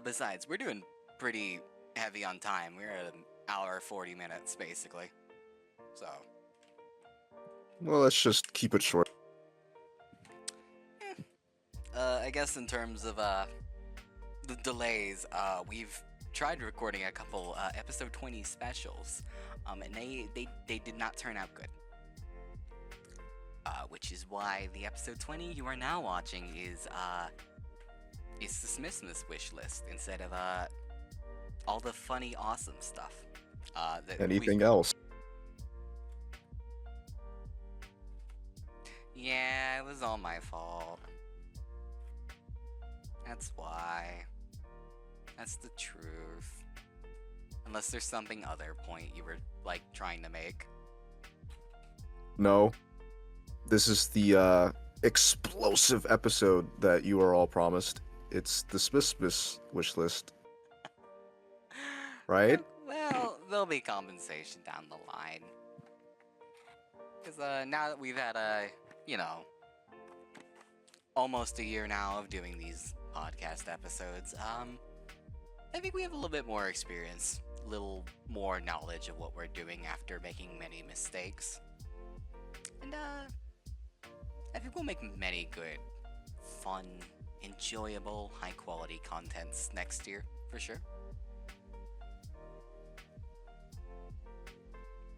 [SPEAKER 1] Besides, we're doing pretty heavy on time. We're at an hour 40 minutes basically. So.
[SPEAKER 2] Well, let's just keep it short.
[SPEAKER 1] I guess in terms of the delays, we've tried recording a couple episode 20 specials, and they did not turn out good. Which is why the episode 20 you are now watching is the Smissmiss wish list instead of all the funny, awesome stuff. That
[SPEAKER 2] Anything else?
[SPEAKER 1] Yeah, it was all my fault. That's why. That's the truth. Unless there's something other point you were, like, trying to make.
[SPEAKER 2] No. This is the explosive episode that you are all promised. It's the Smissmiss wish list. Right?
[SPEAKER 1] Well, there'll be compensation down the line. Because now that we've had almost a year now of doing these podcast episodes, I think we have a little bit more experience, a little more knowledge of what we're doing after making many mistakes. And I think we'll make many good, fun, enjoyable, high-quality contents next year, for sure.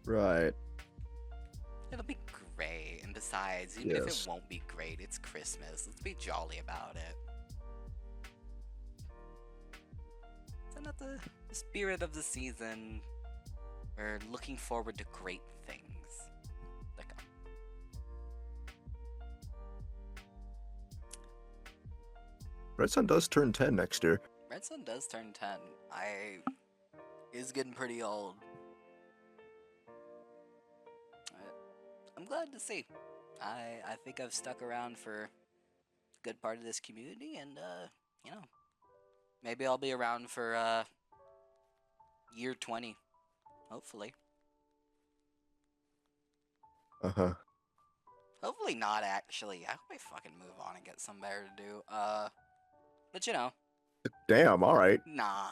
[SPEAKER 2] Right.
[SPEAKER 1] It'll be great, and besides, even if it
[SPEAKER 2] Yes.
[SPEAKER 1] won't be great, it's Christmas. Let's be jolly about it. It's not the spirit of the season. We're looking forward to great things. Like,
[SPEAKER 2] Redsun does turn 10 next year.
[SPEAKER 1] Redsun does turn 10. Is getting pretty old. I'm glad to see. I think I've stuck around for a good part of this community, and maybe I'll be around for year 20, hopefully.
[SPEAKER 2] Uh-huh.
[SPEAKER 1] Hopefully not, actually. I hope I fucking move on and get some better to do. But you know,
[SPEAKER 2] Damn, alright.
[SPEAKER 1] nah.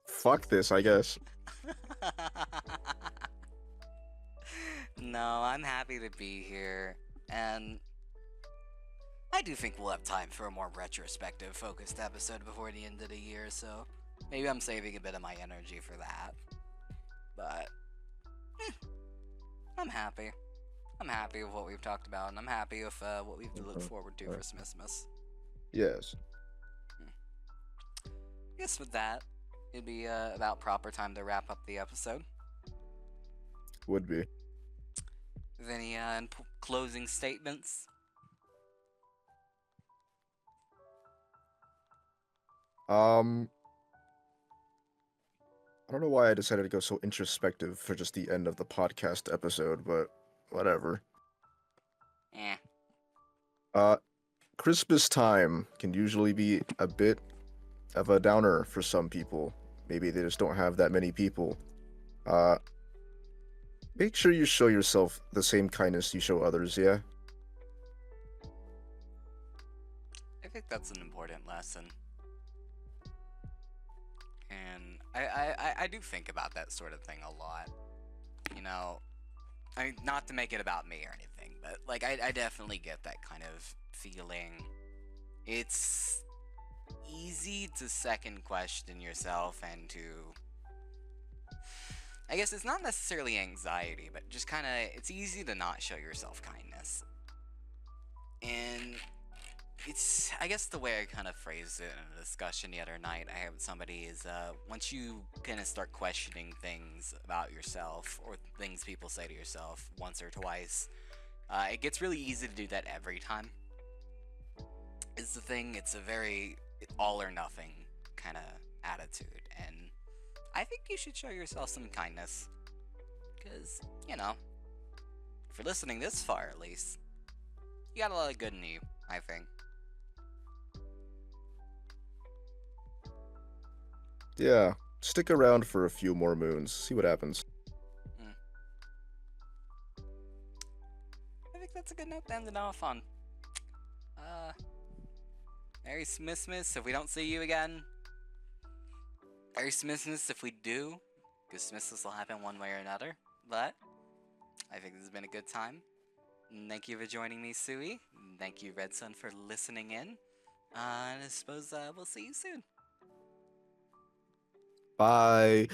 [SPEAKER 2] Fuck this, I guess.
[SPEAKER 1] No, I'm happy to be here, and I do think we'll have time for a more retrospective focused episode before the end of the year, so maybe I'm saving a bit of my energy for that. But I'm happy. I'm happy with what we've talked about, and I'm happy with what we've to look forward to for Smissmiss.
[SPEAKER 2] Yes.
[SPEAKER 1] I guess with that, it'd be about proper time to wrap up the episode.
[SPEAKER 2] Would be.
[SPEAKER 1] With any closing statements?
[SPEAKER 2] I don't know why I decided to go so introspective for just the end of the podcast episode, but whatever.
[SPEAKER 1] Eh.
[SPEAKER 2] Christmas time can usually be a bit of a downer for some people. Maybe they just don't have that many people. Make sure you show yourself the same kindness you show others, yeah?
[SPEAKER 1] I think that's an important lesson. And I do think about that sort of thing a lot. You know, I mean, not to make it about me or anything, but like I definitely get that kind of feeling. It's easy to second question yourself and to, I guess it's not necessarily anxiety, but just kind of, it's easy to not show yourself kindness. And it's, I guess the way I kind of phrased it in a discussion the other night I had with somebody is, once you kind of start questioning things about yourself, or things people say to yourself once or twice, it gets really easy to do that every time. It's the thing, it's a very all or nothing kind of attitude, and I think you should show yourself some kindness. Because, you know, if you're listening this far at least, you got a lot of good in you, I think.
[SPEAKER 2] Yeah, stick around for a few more moons, see what happens.
[SPEAKER 1] I think that's a good note to end it off on. Merry Smissmiss if we don't see you again. Merry Smissmiss if we do, because Smissmiss will happen one way or another. But I think this has been a good time. Thank you for joining me, Sui. Thank you, Redsun, for listening in. And I suppose we'll see you soon.
[SPEAKER 2] Bye.